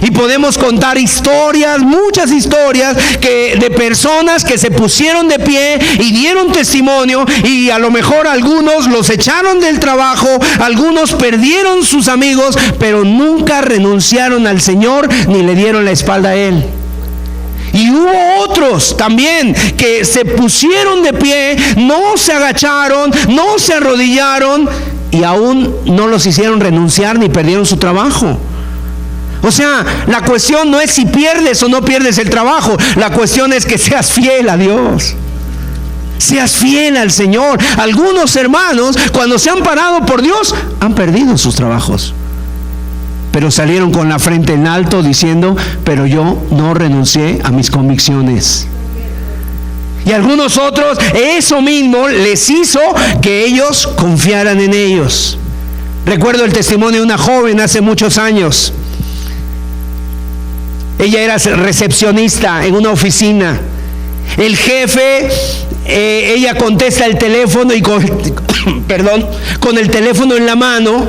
Y podemos contar historias, muchas historias de personas que se pusieron de pie y dieron testimonio, y a lo mejor algunos los echaron del trabajo, algunos perdieron sus amigos, pero nunca renunciaron al Señor ni le dieron la espalda a Él. Y hubo otros también que se pusieron de pie, no se agacharon, no se arrodillaron, y aún no los hicieron renunciar ni perdieron su trabajo. O sea, la cuestión no es si pierdes o no pierdes el trabajo, la cuestión es que seas fiel a Dios. Seas fiel al Señor. Algunos hermanos, cuando se han parado por Dios, han perdido sus trabajos, pero salieron con la frente en alto diciendo: pero yo no renuncié a mis convicciones. Y algunos otros, eso mismo les hizo que ellos confiaran en ellos. Recuerdo el testimonio de una joven hace muchos años. Ella era recepcionista en una oficina. El jefe, ella contesta el teléfono y con el teléfono en la mano,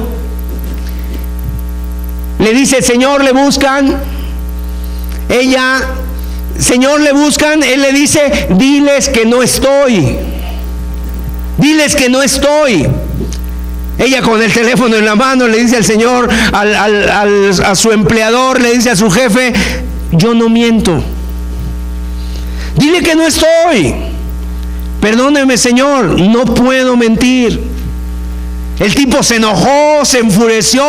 le dice: Señor, le buscan. Ella: Señor, le buscan. Él le dice: diles que no estoy. Diles que no estoy. Ella con el teléfono en la mano le dice al Señor, a su empleador, le dice a su jefe: yo no miento. Dile que no estoy. Perdóneme, Señor, no puedo mentir. El tipo se enojó, se enfureció,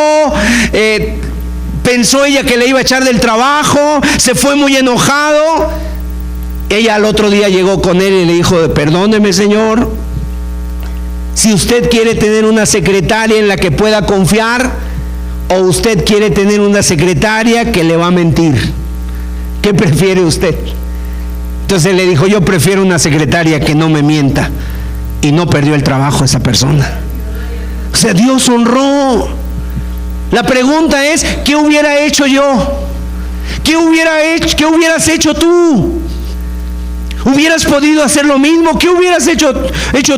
pensó ella que le iba a echar del trabajo, se fue muy enojado. Ella al otro día llegó con él y le dijo: perdóneme, Señor, si usted quiere tener una secretaria en la que pueda confiar, o usted quiere tener una secretaria que le va a mentir, ¿qué prefiere usted? Entonces le dijo: yo prefiero una secretaria que no me mienta. Y no perdió el trabajo esa persona. O sea, Dios honró. La pregunta es: ¿qué hubiera hecho yo? ¿Qué hubieras hecho tú? ¿Hubieras podido hacer lo mismo? ¿Qué hubieras hecho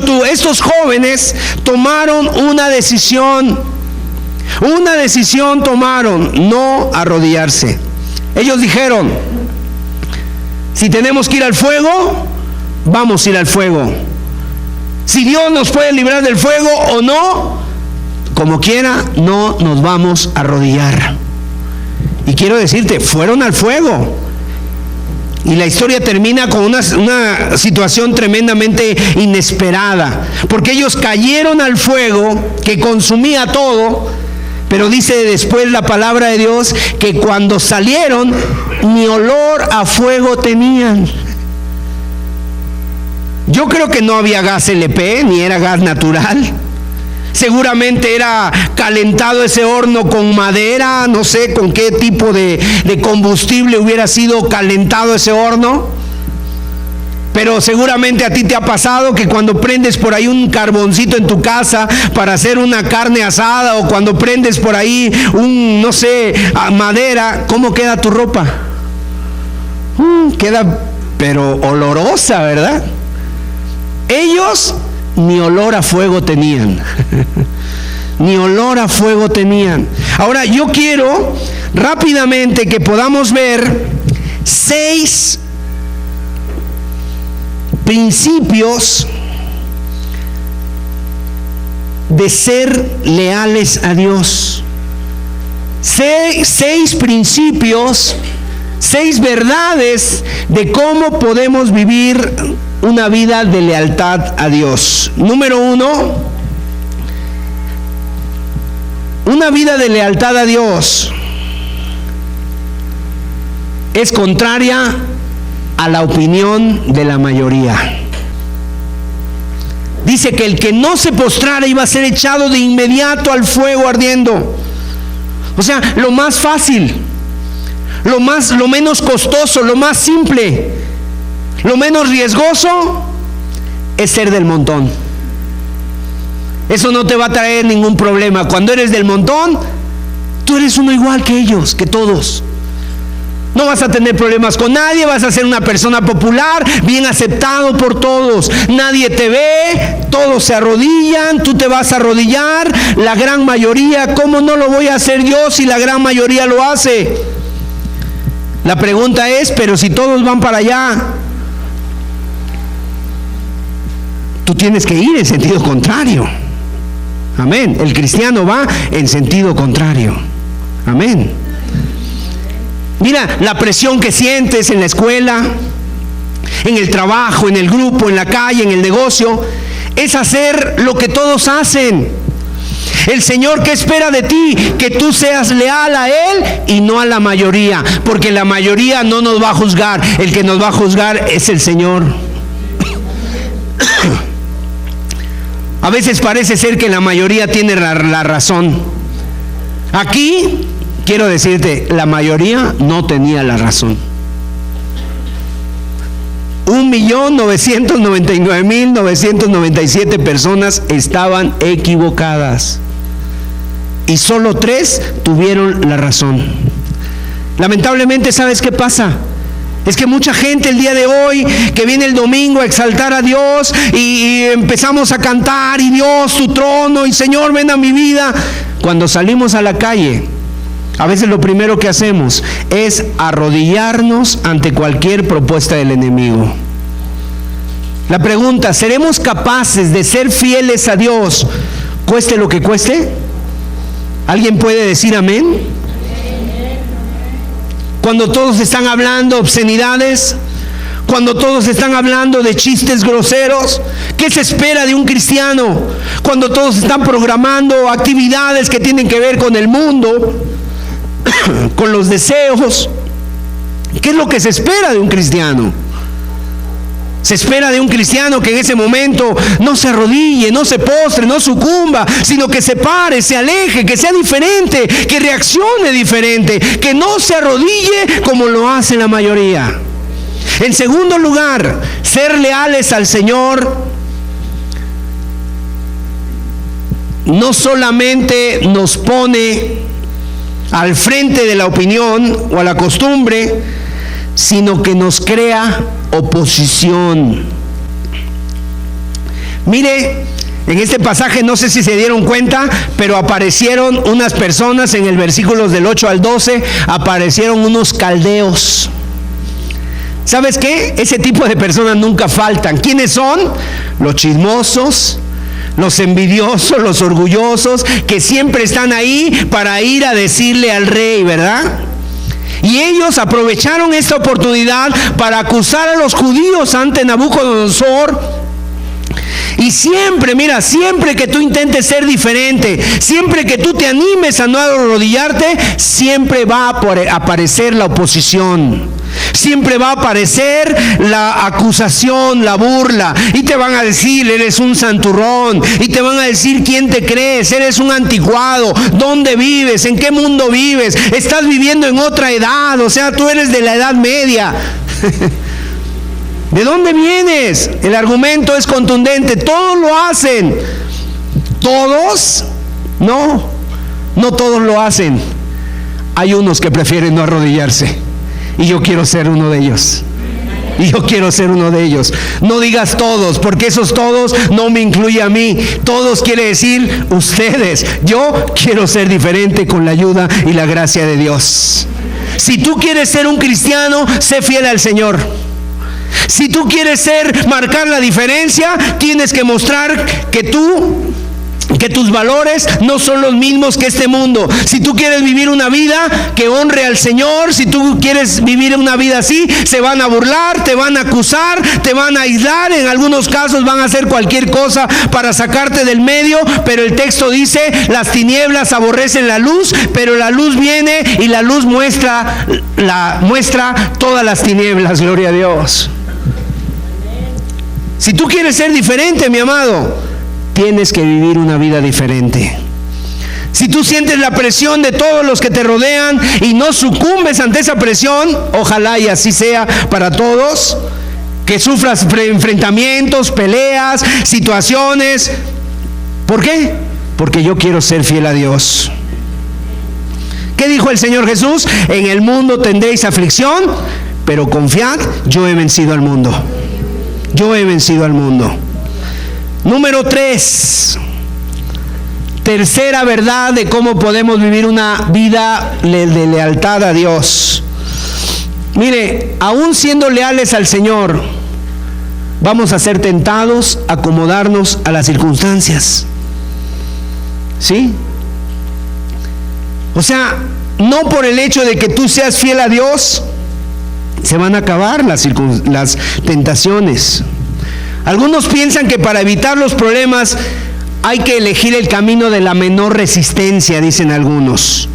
tú? Estos jóvenes tomaron una decisión. Una decisión tomaron: no arrodillarse. Ellos dijeron: si tenemos que ir al fuego, vamos a ir al fuego. Si Dios nos puede librar del fuego o no, como quiera, no nos vamos a arrodillar. Y quiero decirte, fueron al fuego. Y la historia termina con una situación tremendamente inesperada, porque ellos cayeron al fuego que consumía todo. Pero dice después la palabra de Dios que cuando salieron, ni olor a fuego tenían. Yo creo que no había gas LP, ni era gas natural. Seguramente era calentado ese horno con madera, no sé con qué tipo de combustible hubiera sido calentado ese horno. Pero seguramente a ti te ha pasado que cuando prendes por ahí un carboncito en tu casa para hacer una carne asada, o cuando prendes por ahí no sé, madera, ¿cómo queda tu ropa? Queda pero olorosa, ¿verdad? Ellos ni olor a fuego tenían. Ni olor a fuego tenían. Ahora yo quiero rápidamente que podamos ver 6 principios de ser leales a Dios. 6 principios, 6 verdades de cómo podemos vivir una vida de lealtad a Dios. Número 1, una vida de lealtad a Dios es contraria a la opinión de la mayoría. Dice que el que no se postrara iba a ser echado de inmediato al fuego ardiendo. O sea, lo más fácil, lo menos costoso, lo más simple, lo menos riesgoso es ser del montón. Eso no te va a traer ningún problema. Cuando eres del montón, tú eres uno igual que ellos, que todos. No vas a tener problemas con nadie, vas a ser una persona popular, bien aceptado por todos. Nadie te ve, todos se arrodillan, tú te vas a arrodillar, la gran mayoría. ¿Cómo no lo voy a hacer yo si la gran mayoría lo hace? La pregunta es, pero si todos van para allá, tú tienes que ir en sentido contrario. Amén. El cristiano va en sentido contrario. Amén. Mira, la presión que sientes en la escuela, en el trabajo, en el grupo, en la calle, en el negocio, es hacer lo que todos hacen. El Señor, ¿qué espera de ti? Que tú seas leal a Él y no a la mayoría, porque la mayoría no nos va a juzgar. El que nos va a juzgar es el Señor. A veces parece ser que la mayoría tiene la razón. Aquí quiero decirte, la mayoría no tenía la razón. 1.999.997 personas estaban equivocadas y solo 3 tuvieron la razón. Lamentablemente, ¿sabes qué pasa? Es que mucha gente el día de hoy, que viene el domingo a exaltar a Dios y empezamos a cantar, y Dios, tu trono, y Señor, ven a mi vida. Cuando salimos a la calle, a veces lo primero que hacemos es arrodillarnos ante cualquier propuesta del enemigo. La pregunta, ¿seremos capaces de ser fieles a Dios, cueste lo que cueste? ¿Alguien puede decir amén? Cuando todos están hablando obscenidades, cuando todos están hablando de chistes groseros, ¿qué se espera de un cristiano? Cuando todos están programando actividades que tienen que ver con el mundo, con los deseos, ¿qué es lo que se espera de un cristiano? Se espera de un cristiano que en ese momento no se arrodille, no se postre, no sucumba, sino que se pare, se aleje, que sea diferente, que reaccione diferente, que no se arrodille como lo hace la mayoría. En segundo lugar, ser leales al Señor no solamente nos pone al frente de la opinión o a la costumbre, sino que nos crea oposición. Mire, En este pasaje, no sé si se dieron cuenta, pero aparecieron unas personas en el versículos del 8 al 12, aparecieron unos caldeos. ¿Sabes qué? Ese tipo de personas nunca faltan. ¿Quiénes son? Los chismosos, los envidiosos, los orgullosos, que siempre están ahí para ir a decirle al rey, ¿verdad? Y ellos aprovecharon esta oportunidad para acusar a los judíos ante Nabucodonosor. Y siempre, mira, siempre que tú intentes ser diferente, siempre que tú te animes a no arrodillarte, siempre va a aparecer la oposición. Siempre va a aparecer la acusación, la burla, y te van a decir, eres un santurrón, y te van a decir, ¿quién te crees? Eres un anticuado, ¿dónde vives? ¿En qué mundo vives? Estás viviendo en otra edad, o sea, tú eres de la Edad Media. ¿De dónde vienes? El argumento es contundente, todos lo hacen. ¿Todos? No todos lo hacen. Hay unos que prefieren no arrodillarse. Y yo quiero ser uno de ellos. No digas todos, porque esos todos no me incluye a mí. Todos quiere decir ustedes. Yo quiero ser diferente con la ayuda y la gracia de Dios. Si tú quieres ser un cristiano, sé fiel al Señor. Si tú quieres marcar la diferencia, tienes que mostrar que tus valores no son los mismos que este mundo. Si tú quieres vivir una vida que honre al Señor, si tú quieres vivir una vida así, se van a burlar, te van a acusar, te van a aislar, en algunos casos van a hacer cualquier cosa para sacarte del medio, pero el texto dice, las tinieblas aborrecen la luz, pero la luz viene y la luz muestra todas las tinieblas, gloria a Dios. Si tú quieres ser diferente, mi amado, tienes que vivir una vida diferente. Si tú sientes la presión de todos los que te rodean y no sucumbes ante esa presión, ojalá y así sea para todos, que sufras enfrentamientos, peleas, situaciones. ¿Por qué? Porque yo quiero ser fiel a Dios. ¿Qué dijo el Señor Jesús? En el mundo tendréis aflicción, pero confiad, yo he vencido al mundo. Número 3, tercera verdad de cómo podemos vivir una vida de lealtad a Dios. Mire, aún siendo leales al Señor, vamos a ser tentados a acomodarnos a las circunstancias. ¿Sí? O sea, no por el hecho de que tú seas fiel a Dios, se van a acabar las tentaciones. Algunos piensan que para evitar los problemas hay que elegir el camino de la menor resistencia, dicen algunos.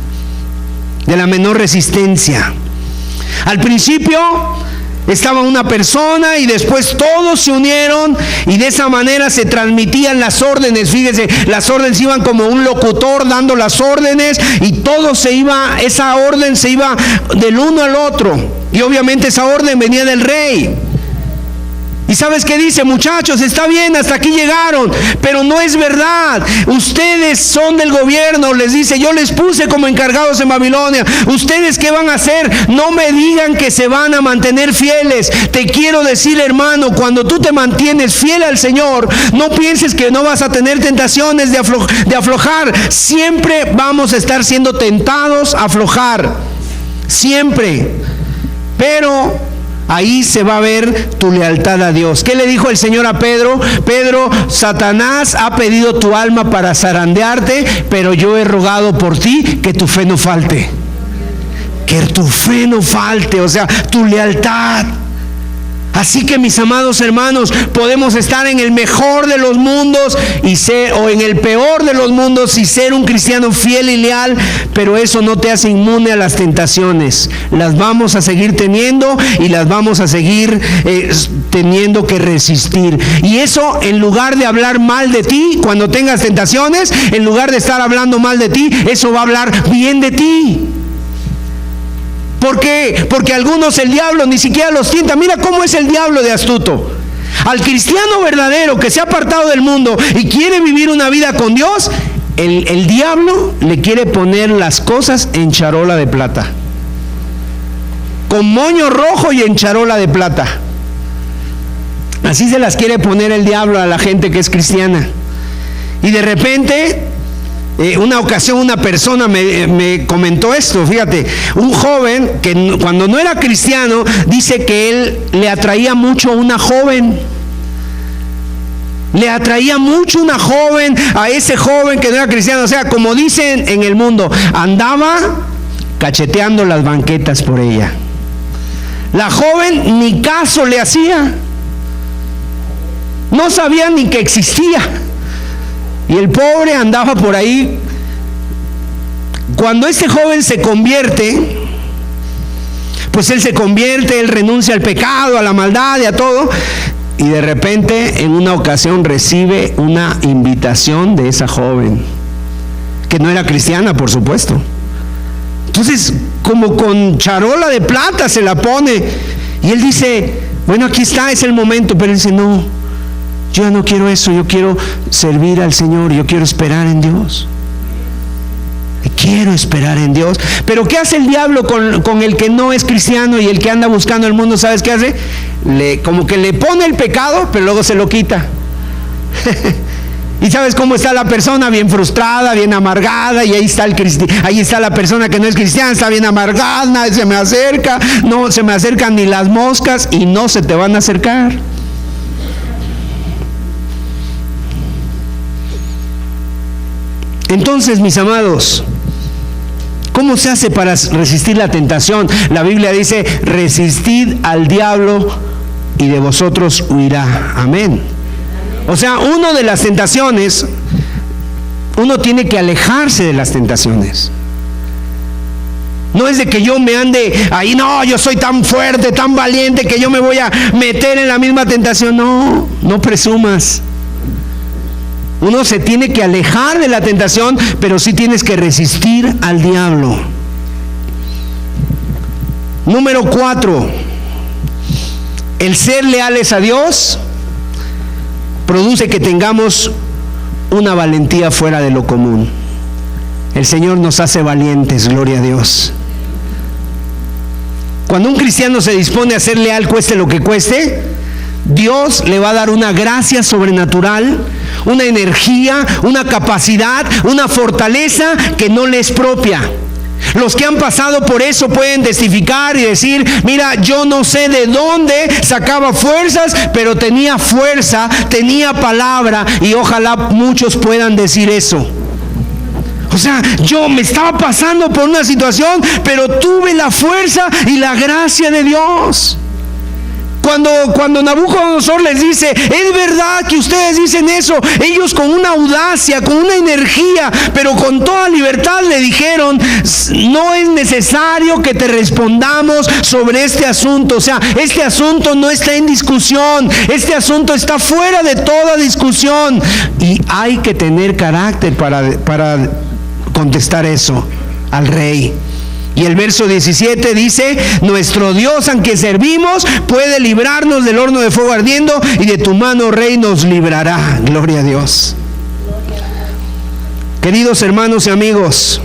De la menor resistencia. Al principio estaba una persona y después todos se unieron y de esa manera se transmitían las órdenes. Fíjese, las órdenes iban como un locutor dando las órdenes y esa orden se iba del uno al otro. Y obviamente esa orden venía del rey. ¿Y sabes qué dice? Muchachos, está bien, hasta aquí llegaron, pero no es verdad. Ustedes son del gobierno, les dice, yo les puse como encargados en Babilonia. ¿Ustedes qué van a hacer? No me digan que se van a mantener fieles. Te quiero decir, hermano, cuando tú te mantienes fiel al Señor, no pienses que no vas a tener tentaciones de aflojar. Siempre vamos a estar siendo tentados a aflojar. Siempre. Pero ahí se va a ver tu lealtad a Dios. ¿Qué le dijo el Señor a Pedro? Pedro, Satanás ha pedido tu alma para zarandearte, pero yo he rogado por ti que tu fe no falte. Que tu fe no falte, o sea, tu lealtad. Así que, mis amados hermanos, podemos estar en el mejor de los mundos o en el peor de los mundos y ser un cristiano fiel y leal, pero eso no te hace inmune a las tentaciones. Las vamos a seguir teniendo y las vamos a seguir teniendo que resistir. Y eso, en lugar de hablar mal de ti cuando tengas tentaciones, en lugar de estar hablando mal de ti, eso va a hablar bien de ti. ¿Por qué? Porque algunos el diablo ni siquiera los tienta. Mira cómo es el diablo de astuto. Al cristiano verdadero que se ha apartado del mundo y quiere vivir una vida con Dios, el diablo le quiere poner las cosas en charola de plata. Con moño rojo y en charola de plata. Así se las quiere poner el diablo a la gente que es cristiana. Y de repente, una ocasión una persona me comentó esto, fíjate, un joven que cuando no era cristiano, dice que él le atraía mucho a una joven. Le atraía mucho una joven a ese joven que no era cristiano. O sea, como dicen en el mundo, andaba cacheteando las banquetas por ella. La joven ni caso le hacía. No sabía ni que existía. Y el pobre andaba por ahí. Cuando este joven se convierte, pues él se convierte, él renuncia al pecado, a la maldad y a todo. Y de repente, en una ocasión, recibe una invitación de esa joven, que no era cristiana, por supuesto. Entonces, como con charola de plata se la pone. Y él dice, bueno, aquí está, es el momento. Pero él dice, no, yo ya no quiero eso, yo quiero servir al Señor, yo quiero esperar en Dios. Quiero esperar en Dios. Pero ¿qué hace el diablo con el que no es cristiano y el que anda buscando el mundo? ¿Sabes qué hace? Como que le pone el pecado, pero luego se lo quita. Y ¿sabes cómo está la persona? Bien frustrada, bien amargada. Y ahí está la persona que no es cristiana, está bien amargada, nadie se me acerca, no se me acercan ni las moscas, y no se te van a acercar. Entonces, mis amados, ¿cómo se hace para resistir la tentación? La Biblia dice, resistid al diablo y de vosotros huirá. Amén. O sea, una de las tentaciones, uno tiene que alejarse de las tentaciones. No es de que yo me ande ahí, no, yo soy tan fuerte, tan valiente que yo me voy a meter en la misma tentación. No, no presumas. Uno se tiene que alejar de la tentación, pero sí tienes que resistir al diablo. Número 4, el ser leales a Dios produce que tengamos una valentía fuera de lo común. El Señor nos hace valientes, gloria a Dios. Cuando un cristiano se dispone a ser leal, cueste lo que cueste, Dios le va a dar una gracia sobrenatural, una energía, una capacidad, una fortaleza que no le es propia. Los que han pasado por eso pueden testificar y decir, mira, yo no sé de dónde sacaba fuerzas, pero tenía fuerza, tenía palabra, y ojalá muchos puedan decir eso. O sea, yo me estaba pasando por una situación, pero tuve la fuerza y la gracia de Dios. Cuando Nabucodonosor les dice, es verdad que ustedes dicen eso, ellos con una audacia, con una energía, pero con toda libertad le dijeron, no es necesario que te respondamos sobre este asunto. O sea, este asunto no está en discusión, este asunto está fuera de toda discusión. Y hay que tener carácter para contestar eso al rey. Y el verso 17 dice, nuestro Dios, aunque servimos, puede librarnos del horno de fuego ardiendo, y de tu mano, Rey, nos librará. Gloria a Dios. Queridos hermanos y amigos,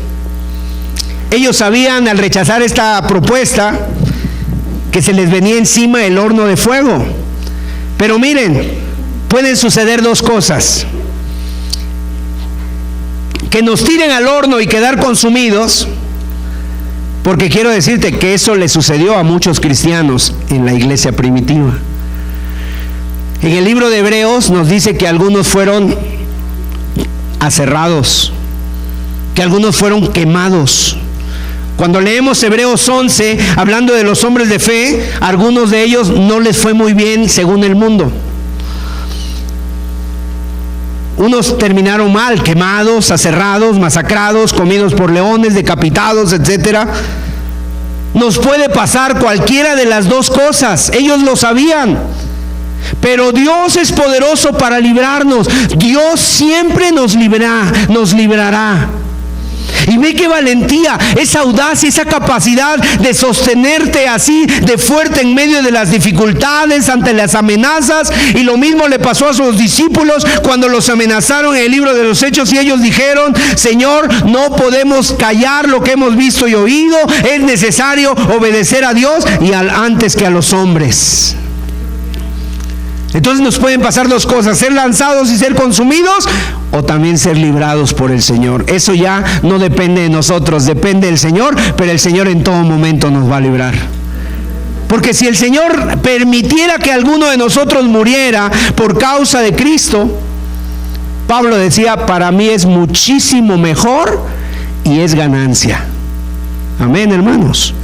ellos sabían, al rechazar esta propuesta, que se les venía encima el horno de fuego. Pero miren, pueden suceder dos cosas: que nos tiren al horno y quedar consumidos. Porque quiero decirte que eso le sucedió a muchos cristianos en la iglesia primitiva. En el libro de Hebreos nos dice que algunos fueron aserrados, que algunos fueron quemados. Cuando leemos Hebreos 11, hablando de los hombres de fe, a algunos de ellos no les fue muy bien según el mundo. Unos terminaron mal, quemados, aserrados, masacrados, comidos por leones, decapitados, etc. Nos puede pasar cualquiera de las dos cosas. Ellos lo sabían. Pero Dios es poderoso para librarnos. Dios siempre nos librará. Y ve qué valentía, esa audacia, esa capacidad de sostenerte así de fuerte en medio de las dificultades, ante las amenazas. Y lo mismo le pasó a sus discípulos cuando los amenazaron en el libro de los Hechos, y ellos dijeron, Señor, no podemos callar lo que hemos visto y oído, es necesario obedecer a Dios y antes que a los hombres. Entonces nos pueden pasar dos cosas: ser lanzados y ser consumidos, o también ser librados por el Señor. Eso ya no depende de nosotros, depende del Señor, pero el Señor en todo momento nos va a librar. Porque si el Señor permitiera que alguno de nosotros muriera por causa de Cristo, Pablo decía: para mí es muchísimo mejor y es ganancia. Amén, hermanos.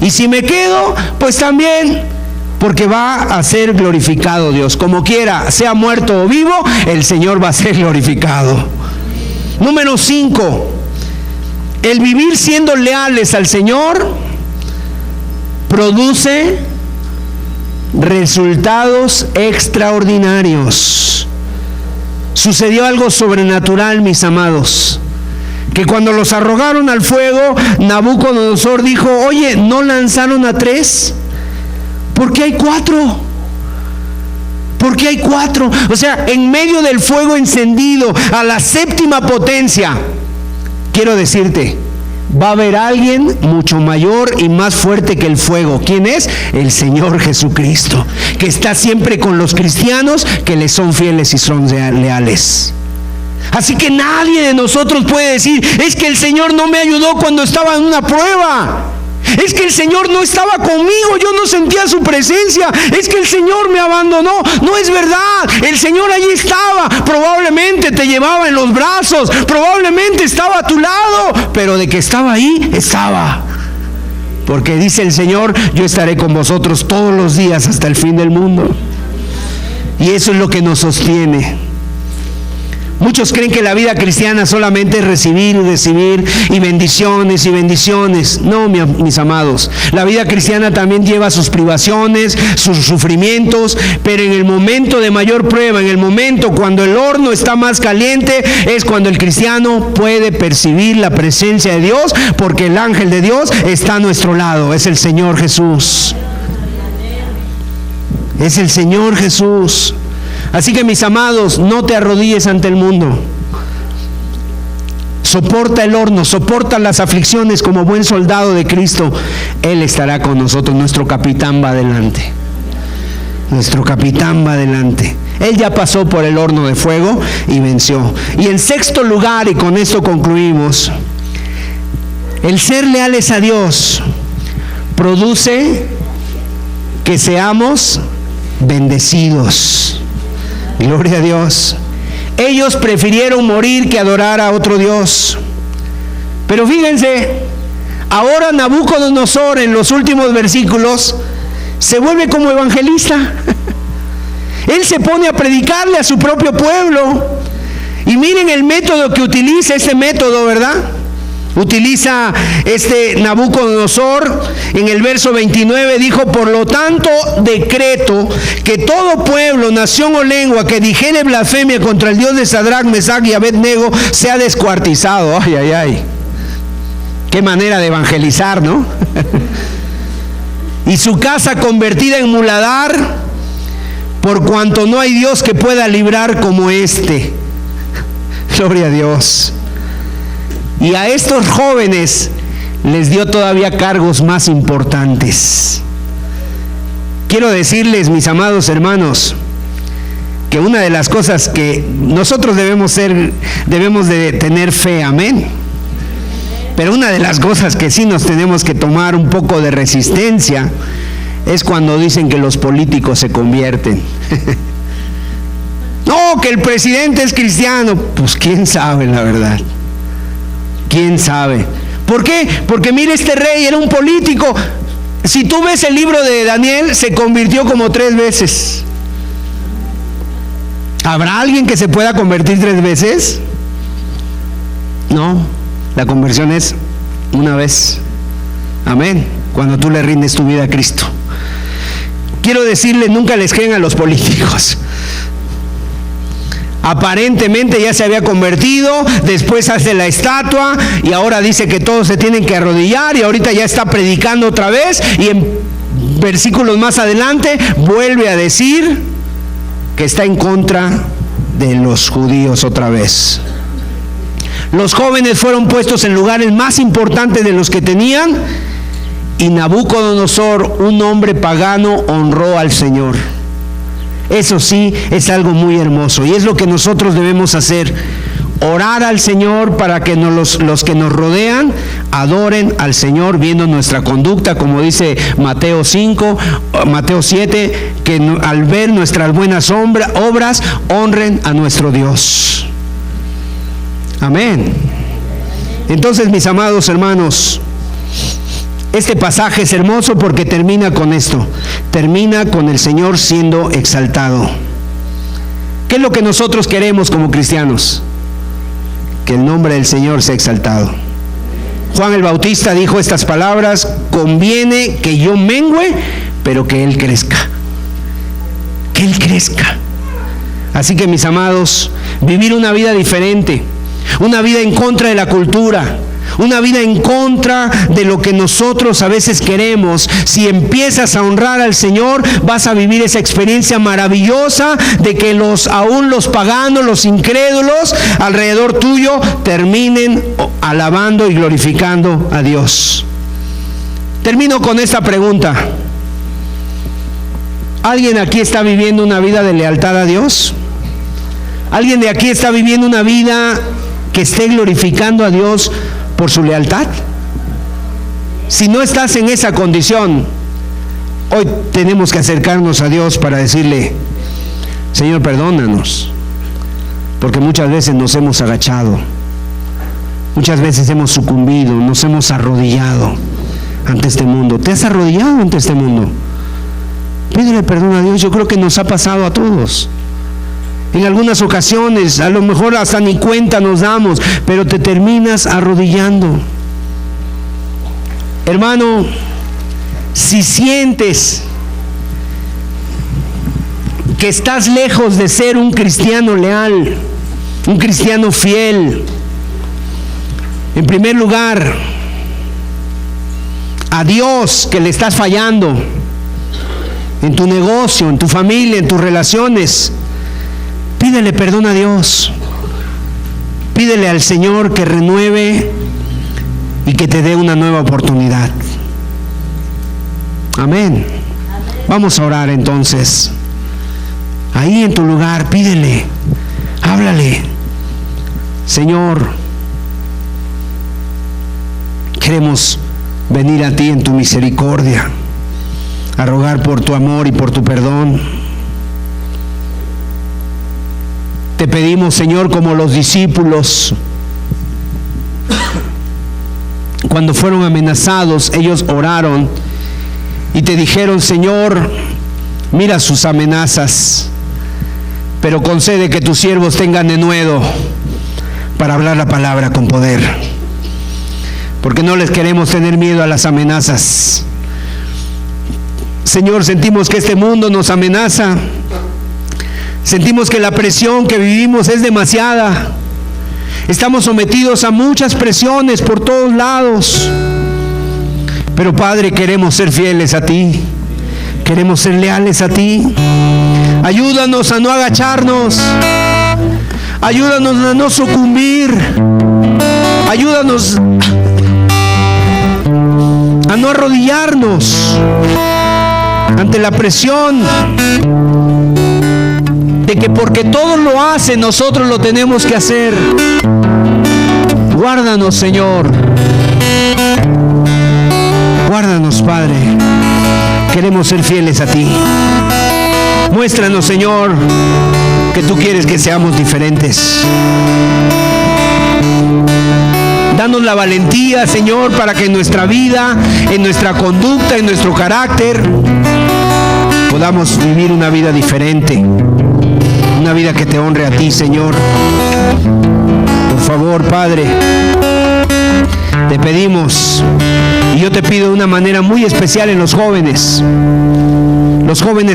Y si me quedo, pues también, porque va a ser glorificado Dios. Como quiera, sea muerto o vivo, el Señor va a ser glorificado. Número 5, el vivir siendo leales al Señor produce resultados extraordinarios. Sucedió algo sobrenatural, mis amados, que cuando los arrojaron al fuego, Nabucodonosor dijo: oye, ¿no lanzaron a 3? ¿Por qué hay 4? ¿Por qué hay 4? O sea, en medio del fuego encendido, a la 7ª potencia, quiero decirte, va a haber alguien mucho mayor y más fuerte que el fuego. ¿Quién es? El Señor Jesucristo, que está siempre con los cristianos que le son fieles y son leales. Así que nadie de nosotros puede decir: es que el Señor no me ayudó cuando estaba en una prueba. Es que el Señor no estaba conmigo, yo no sentía su presencia. Es que el Señor me abandonó. No es verdad, el Señor allí estaba. Probablemente te llevaba en los brazos, probablemente estaba a tu lado, pero de que estaba ahí, estaba. Porque dice el Señor: yo estaré con vosotros todos los días hasta el fin del mundo. Y eso es lo que nos sostiene. Muchos creen que la vida cristiana solamente es recibir y recibir y bendiciones y bendiciones. No, mis amados, la vida cristiana también lleva sus privaciones, sus sufrimientos, pero en el momento de mayor prueba, en el momento cuando el horno está más caliente, es cuando el cristiano puede percibir la presencia de Dios, porque el ángel de Dios está a nuestro lado, es el Señor Jesús. Es el Señor Jesús. Así que, mis amados, no te arrodilles ante el mundo. Soporta el horno, soporta las aflicciones como buen soldado de Cristo. Él estará con nosotros. Nuestro capitán va adelante. Nuestro capitán va adelante. Él ya pasó por el horno de fuego y venció. Y en 6º lugar, y con esto concluimos, el ser leales a Dios produce que seamos bendecidos. Gloria a Dios. Ellos prefirieron morir que adorar a otro Dios. Pero fíjense, ahora Nabucodonosor en los últimos versículos se vuelve como evangelista. Él se pone a predicarle a su propio pueblo. Y miren el método que utiliza, este método, ¿verdad? Utiliza Nabucodonosor en el verso 29, dijo: por lo tanto decreto que todo pueblo, nación o lengua que dijere blasfemia contra el Dios de Sadrach, Mesach y Abednego sea descuartizado. Ay, ay, ay. Qué manera de evangelizar, ¿no? Y su casa convertida en muladar, por cuanto no hay Dios que pueda librar como este. Gloria a Dios. Y a estos jóvenes les dio todavía cargos más importantes. Quiero decirles, mis amados hermanos, que una de las cosas que nosotros debemos de tener fe, amén. Pero una de las cosas que sí nos tenemos que tomar un poco de resistencia es cuando dicen que los políticos se convierten. No, que el presidente es cristiano. Pues quién sabe, la verdad. ¿Quién sabe? ¿Por qué? Porque mire, este rey era un político. Si tú ves el libro de Daniel, se convirtió como 3 veces. ¿Habrá alguien que se pueda convertir 3 veces? No, la conversión es una vez. Amén. Cuando tú le rindes tu vida a Cristo. Quiero decirles, nunca les creen a los políticos. Aparentemente ya se había convertido, después hace la estatua y ahora dice que todos se tienen que arrodillar, y ahorita ya está predicando otra vez, y en versículos más adelante vuelve a decir que está en contra de los judíos otra vez. Los jóvenes fueron puestos en lugares más importantes de los que tenían, y Nabucodonosor, un hombre pagano, honró al Señor. Eso sí es algo muy hermoso y es lo que nosotros debemos hacer. Orar al Señor para que los que nos rodean adoren al Señor viendo nuestra conducta, como dice Mateo 7, que al ver nuestras buenas obras honren a nuestro Dios. Amén. Entonces, mis amados hermanos, este pasaje es hermoso porque termina con esto, termina con el Señor siendo exaltado. ¿Qué es lo que nosotros queremos como cristianos? Que el nombre del Señor sea exaltado. Juan el Bautista dijo estas palabras: conviene que yo mengüe, pero que Él crezca. Que Él crezca. Así que, mis amados, vivir una vida diferente, una vida en contra de la cultura, una vida en contra de lo que nosotros a veces queremos. Si empiezas a honrar al Señor, vas a vivir esa experiencia maravillosa de que aún los paganos, los incrédulos alrededor tuyo terminen alabando y glorificando a Dios. Termino con esta pregunta: ¿alguien aquí está viviendo una vida de lealtad a Dios? ¿Alguien de aquí está viviendo una vida que esté glorificando a Dios por su lealtad? Si no estás en esa condición, hoy tenemos que acercarnos a Dios para decirle: Señor, perdónanos, porque muchas veces nos hemos agachado, muchas veces hemos sucumbido, nos hemos arrodillado ante este mundo. ¿Te has arrodillado ante este mundo? Pídele perdón a Dios. Yo creo que nos ha pasado a todos. En algunas ocasiones, a lo mejor hasta ni cuenta nos damos, pero te terminas arrodillando. Hermano, si sientes que estás lejos de ser un cristiano leal, un cristiano fiel, en primer lugar, a Dios, que le estás fallando en tu negocio, en tu familia, en tus relaciones, pídele perdón a Dios. Pídele al Señor que renueve y que te dé una nueva oportunidad. Amén. Vamos a orar entonces. Ahí en tu lugar, pídele, háblale: Señor, queremos venir a ti en tu misericordia, a rogar por tu amor y por tu perdón. Te pedimos, Señor, como los discípulos, cuando fueron amenazados, ellos oraron y te dijeron: Señor, mira sus amenazas, pero concede que tus siervos tengan denuedo para hablar la palabra con poder, porque no les queremos tener miedo a las amenazas. Señor, sentimos que este mundo nos amenaza. Sentimos que la presión que vivimos es demasiada. Estamos sometidos a muchas presiones por todos lados. Pero, Padre, queremos ser fieles a ti. Queremos ser leales a ti. Ayúdanos a no agacharnos. Ayúdanos a no sucumbir. Ayúdanos a no arrodillarnos ante la presión de que porque todos lo hacen, nosotros lo tenemos que hacer. Guárdanos, Señor. Guárdanos, Padre. Queremos ser fieles a ti. Muéstranos, Señor, que tú quieres que seamos diferentes. Danos la valentía, Señor, para que en nuestra vida, en nuestra conducta, en nuestro carácter, podamos vivir una vida diferente. Una vida que te honre a ti, Señor. Por favor, Padre, te pedimos, y yo te pido de una manera muy especial en los jóvenes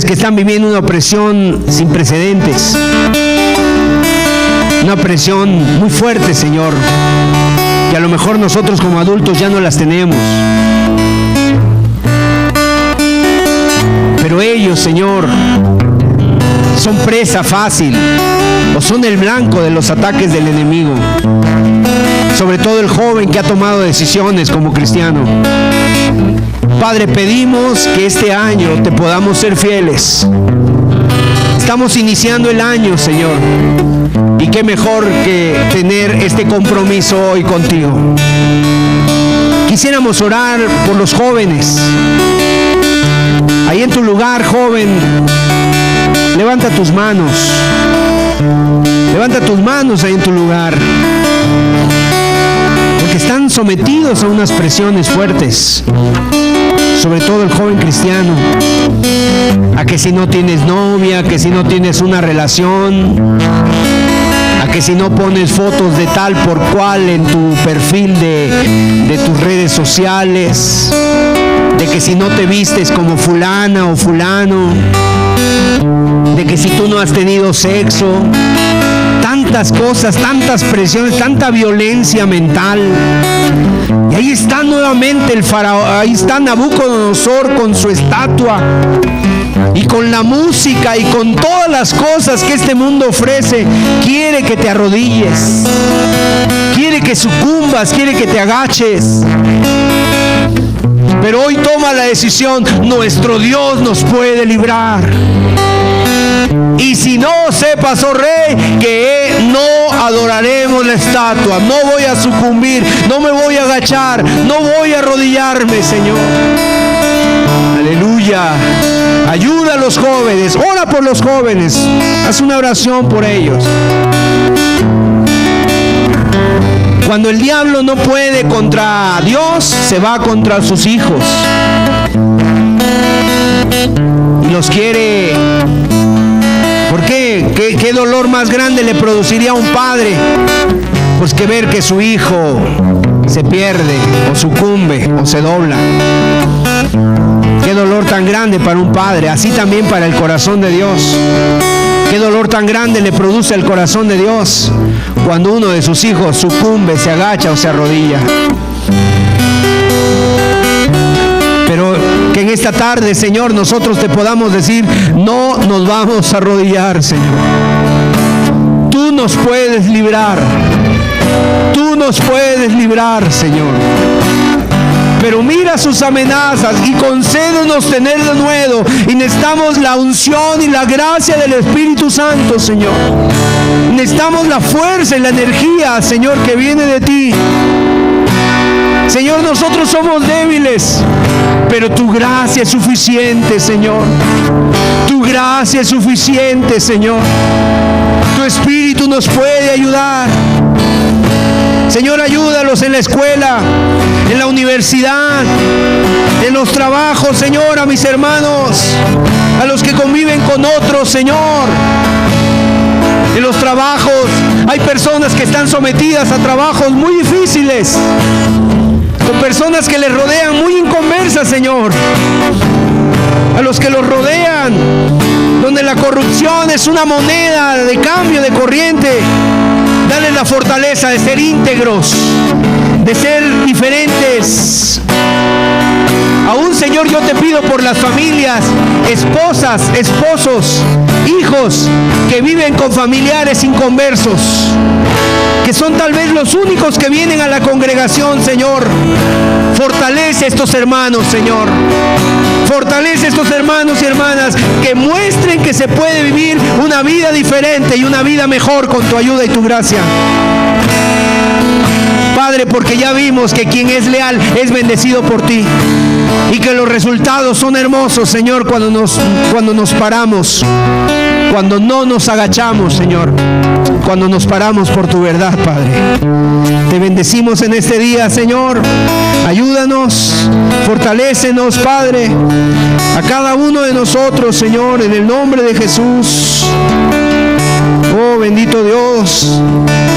que están viviendo una opresión sin precedentes, una opresión muy fuerte, Señor, que a lo mejor nosotros como adultos ya no las tenemos, pero ellos, Señor, son presa fácil o son el blanco de los ataques del enemigo, sobre todo el joven que ha tomado decisiones como cristiano. Padre, pedimos que este año te podamos ser fieles. Estamos iniciando el año, Señor. Y qué mejor que tener este compromiso hoy contigo. Quisiéramos orar por los jóvenes. Ahí en tu lugar, joven, levanta tus manos. Levanta tus manos ahí en tu lugar. Porque están sometidos a unas presiones fuertes. Sobre todo el joven cristiano. A que si no tienes novia, que si no tienes una relación, a que si no pones fotos de tal por cual en tu perfil de tus redes sociales, de que si no te vistes como fulana o fulano, de que si tú no has tenido sexo, tantas cosas, tantas presiones, tanta violencia mental. Y ahí está nuevamente el faraón, ahí está Nabucodonosor con su estatua y con la música y con todas las cosas que este mundo ofrece. Quiere que te arrodilles, quiere que sucumbas, quiere que te agaches. Pero hoy toma la decisión: nuestro Dios nos puede librar. Y si no, sepas, oh rey, que no adoraremos la estatua. No voy a sucumbir, no me voy a agachar, no voy a arrodillarme, Señor. Aleluya. Ayuda a los jóvenes, ora por los jóvenes, haz una oración por ellos. Cuando el diablo no puede contra Dios, se va contra sus hijos y los quiere. ¿Por qué? ¿Qué dolor más grande le produciría a un padre? Pues que ver que su hijo se pierde o sucumbe o se dobla. Qué dolor tan grande para un padre, así también para el corazón de Dios. Qué dolor tan grande le produce el corazón de Dios cuando uno de sus hijos sucumbe, se agacha o se arrodilla. Pero que en esta tarde, Señor, nosotros te podamos decir: no nos vamos a arrodillar, Señor. Tú nos puedes librar. Tú nos puedes librar, Señor. Pero mira sus amenazas y concédenos tener de nuevo. Y necesitamos la unción y la gracia del Espíritu Santo, Señor. Necesitamos la fuerza y la energía, Señor, que viene de ti. Señor, nosotros somos débiles, pero tu gracia es suficiente, Señor. Tu gracia es suficiente, Señor. Tu Espíritu nos puede ayudar. Señor, ayúdalos en la escuela, en la universidad, en los trabajos, Señor, a mis hermanos, a los que conviven con otros, Señor. En los trabajos hay personas que están sometidas a trabajos muy difíciles, con personas que les rodean muy inconversas, Señor. A los que los rodean, donde la corrupción es una moneda de cambio, de corriente. Dale la fortaleza de ser íntegros, de ser diferentes. Aún, Señor, yo te pido por las familias, esposas, esposos, hijos que viven con familiares inconversos, que son tal vez los únicos que vienen a la congregación, Señor. Fortalece a estos hermanos, Señor. Fortalece a estos hermanos y hermanas que muestren que se puede vivir una vida diferente y una vida mejor con tu ayuda y tu gracia. Padre, porque ya vimos que quien es leal es bendecido por ti y que los resultados son hermosos, Señor, cuando nos paramos, cuando no nos agachamos, Señor, cuando nos paramos por tu verdad, Padre. Te bendecimos en este día, Señor. Ayúdanos, fortalécenos, Padre, a cada uno de nosotros, Señor, en el nombre de Jesús. Oh, bendito Dios.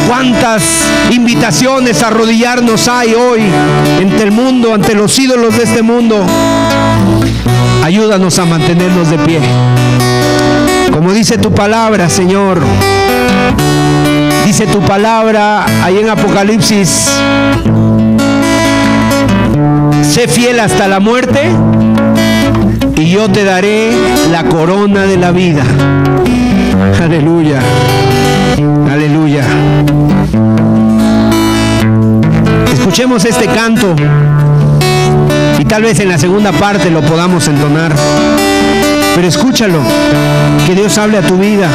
Cuántas invitaciones a arrodillarnos hay hoy ante el mundo, ante los ídolos de este mundo. Ayúdanos a mantenernos de pie. Como dice tu palabra, Señor. Dice tu palabra ahí en Apocalipsis: sé fiel hasta la muerte y yo te daré la corona de la vida. Aleluya, aleluya. Escuchemos este canto y tal vez en la segunda parte lo podamos entonar. pero escúchalo, que Dios hable a tu vida.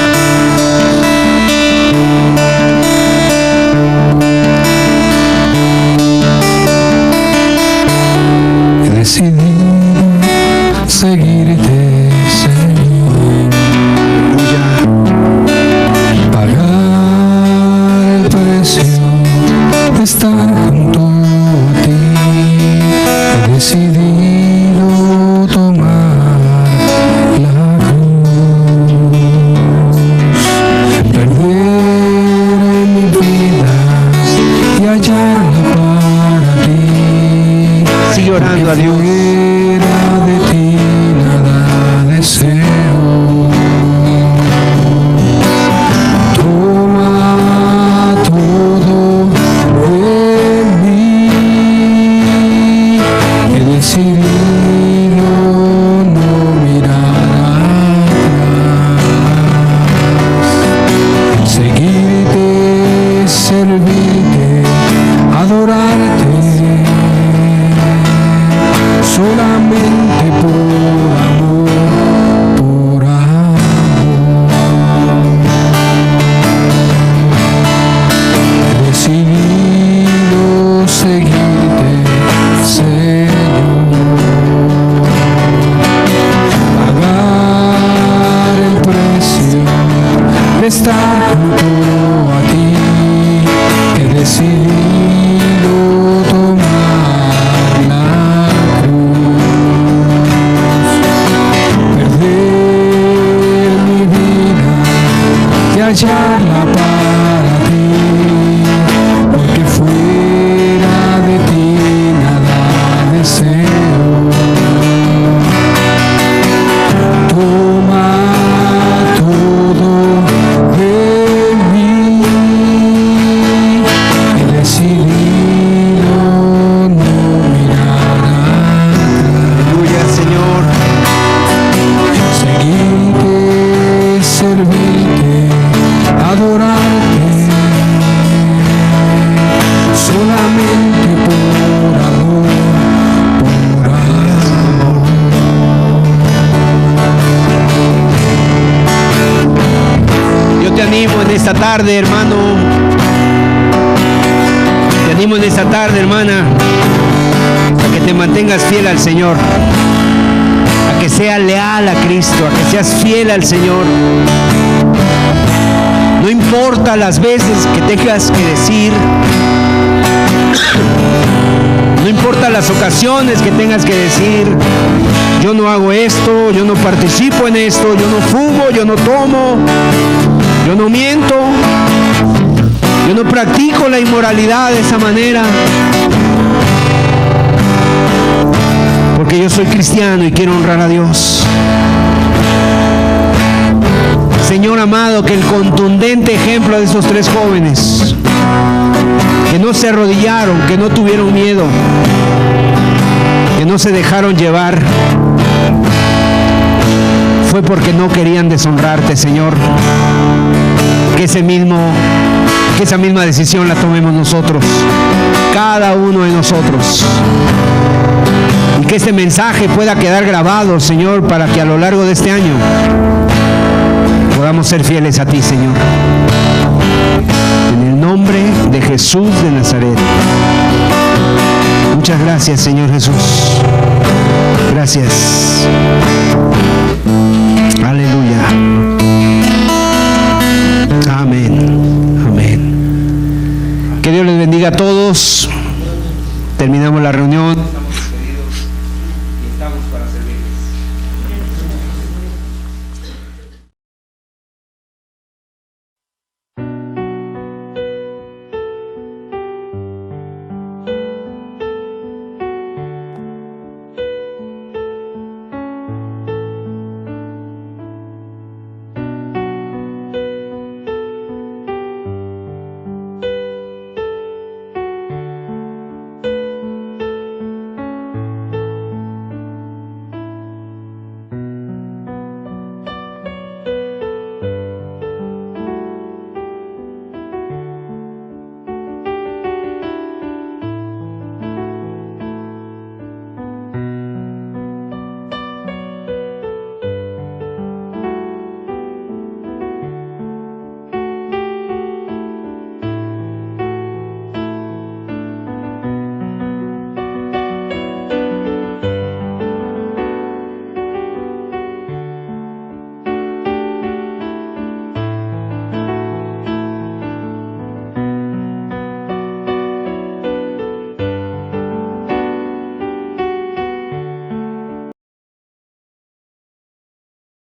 He decidido seguirte, Señor, pagar el precio de estar junto a ti. He decidido tomar la cruz, perder en mi vida y hallarla para ti. Sigue orando a Dios. Fuera de ti nada deseo. Toma todo de mí. He decidido no mirar atrás, seguirte, servirte, adorarte, solamente por amor, por amor. He decidido seguirte, Señor, pagar el precio de estar junto a ti. He decidido tomar la cruz, perder mi vida y hallarla para ti, porque fuera de ti nada deseo. Toma todo de mí. He decidido no mirar atrás, Aleluya, Señor. seguirte, servirte, adorarte, solamente por amor, por amor. Yo te animo en esta tarde, hermano. Te animo en esta tarde, hermana, a que te mantengas fiel al Señor, a que seas leal a Cristo, a que seas fiel al Señor. No importa las veces que tengas que decir, no importa las ocasiones que tengas que decir, yo no hago esto, yo no participo en esto, yo no fumo, yo no tomo, yo no miento, yo no practico la inmoralidad de esa manera, porque yo soy cristiano y quiero honrar a Dios. Señor amado, que el contundente ejemplo de esos tres jóvenes, que no se arrodillaron, que no tuvieron miedo, que no se dejaron llevar, fue porque no querían deshonrarte, Señor. Que esa misma decisión la tomemos nosotros, cada uno de nosotros. Y que este mensaje pueda quedar grabado, Señor, para que a lo largo de este año podamos ser fieles a ti, Señor. En el nombre de Jesús de Nazaret. Muchas gracias, Señor Jesús. Gracias. Aleluya. Amén. Amén. Que Dios les bendiga a todos. Terminamos la reunión. Estamos queridos y estamos para servirles.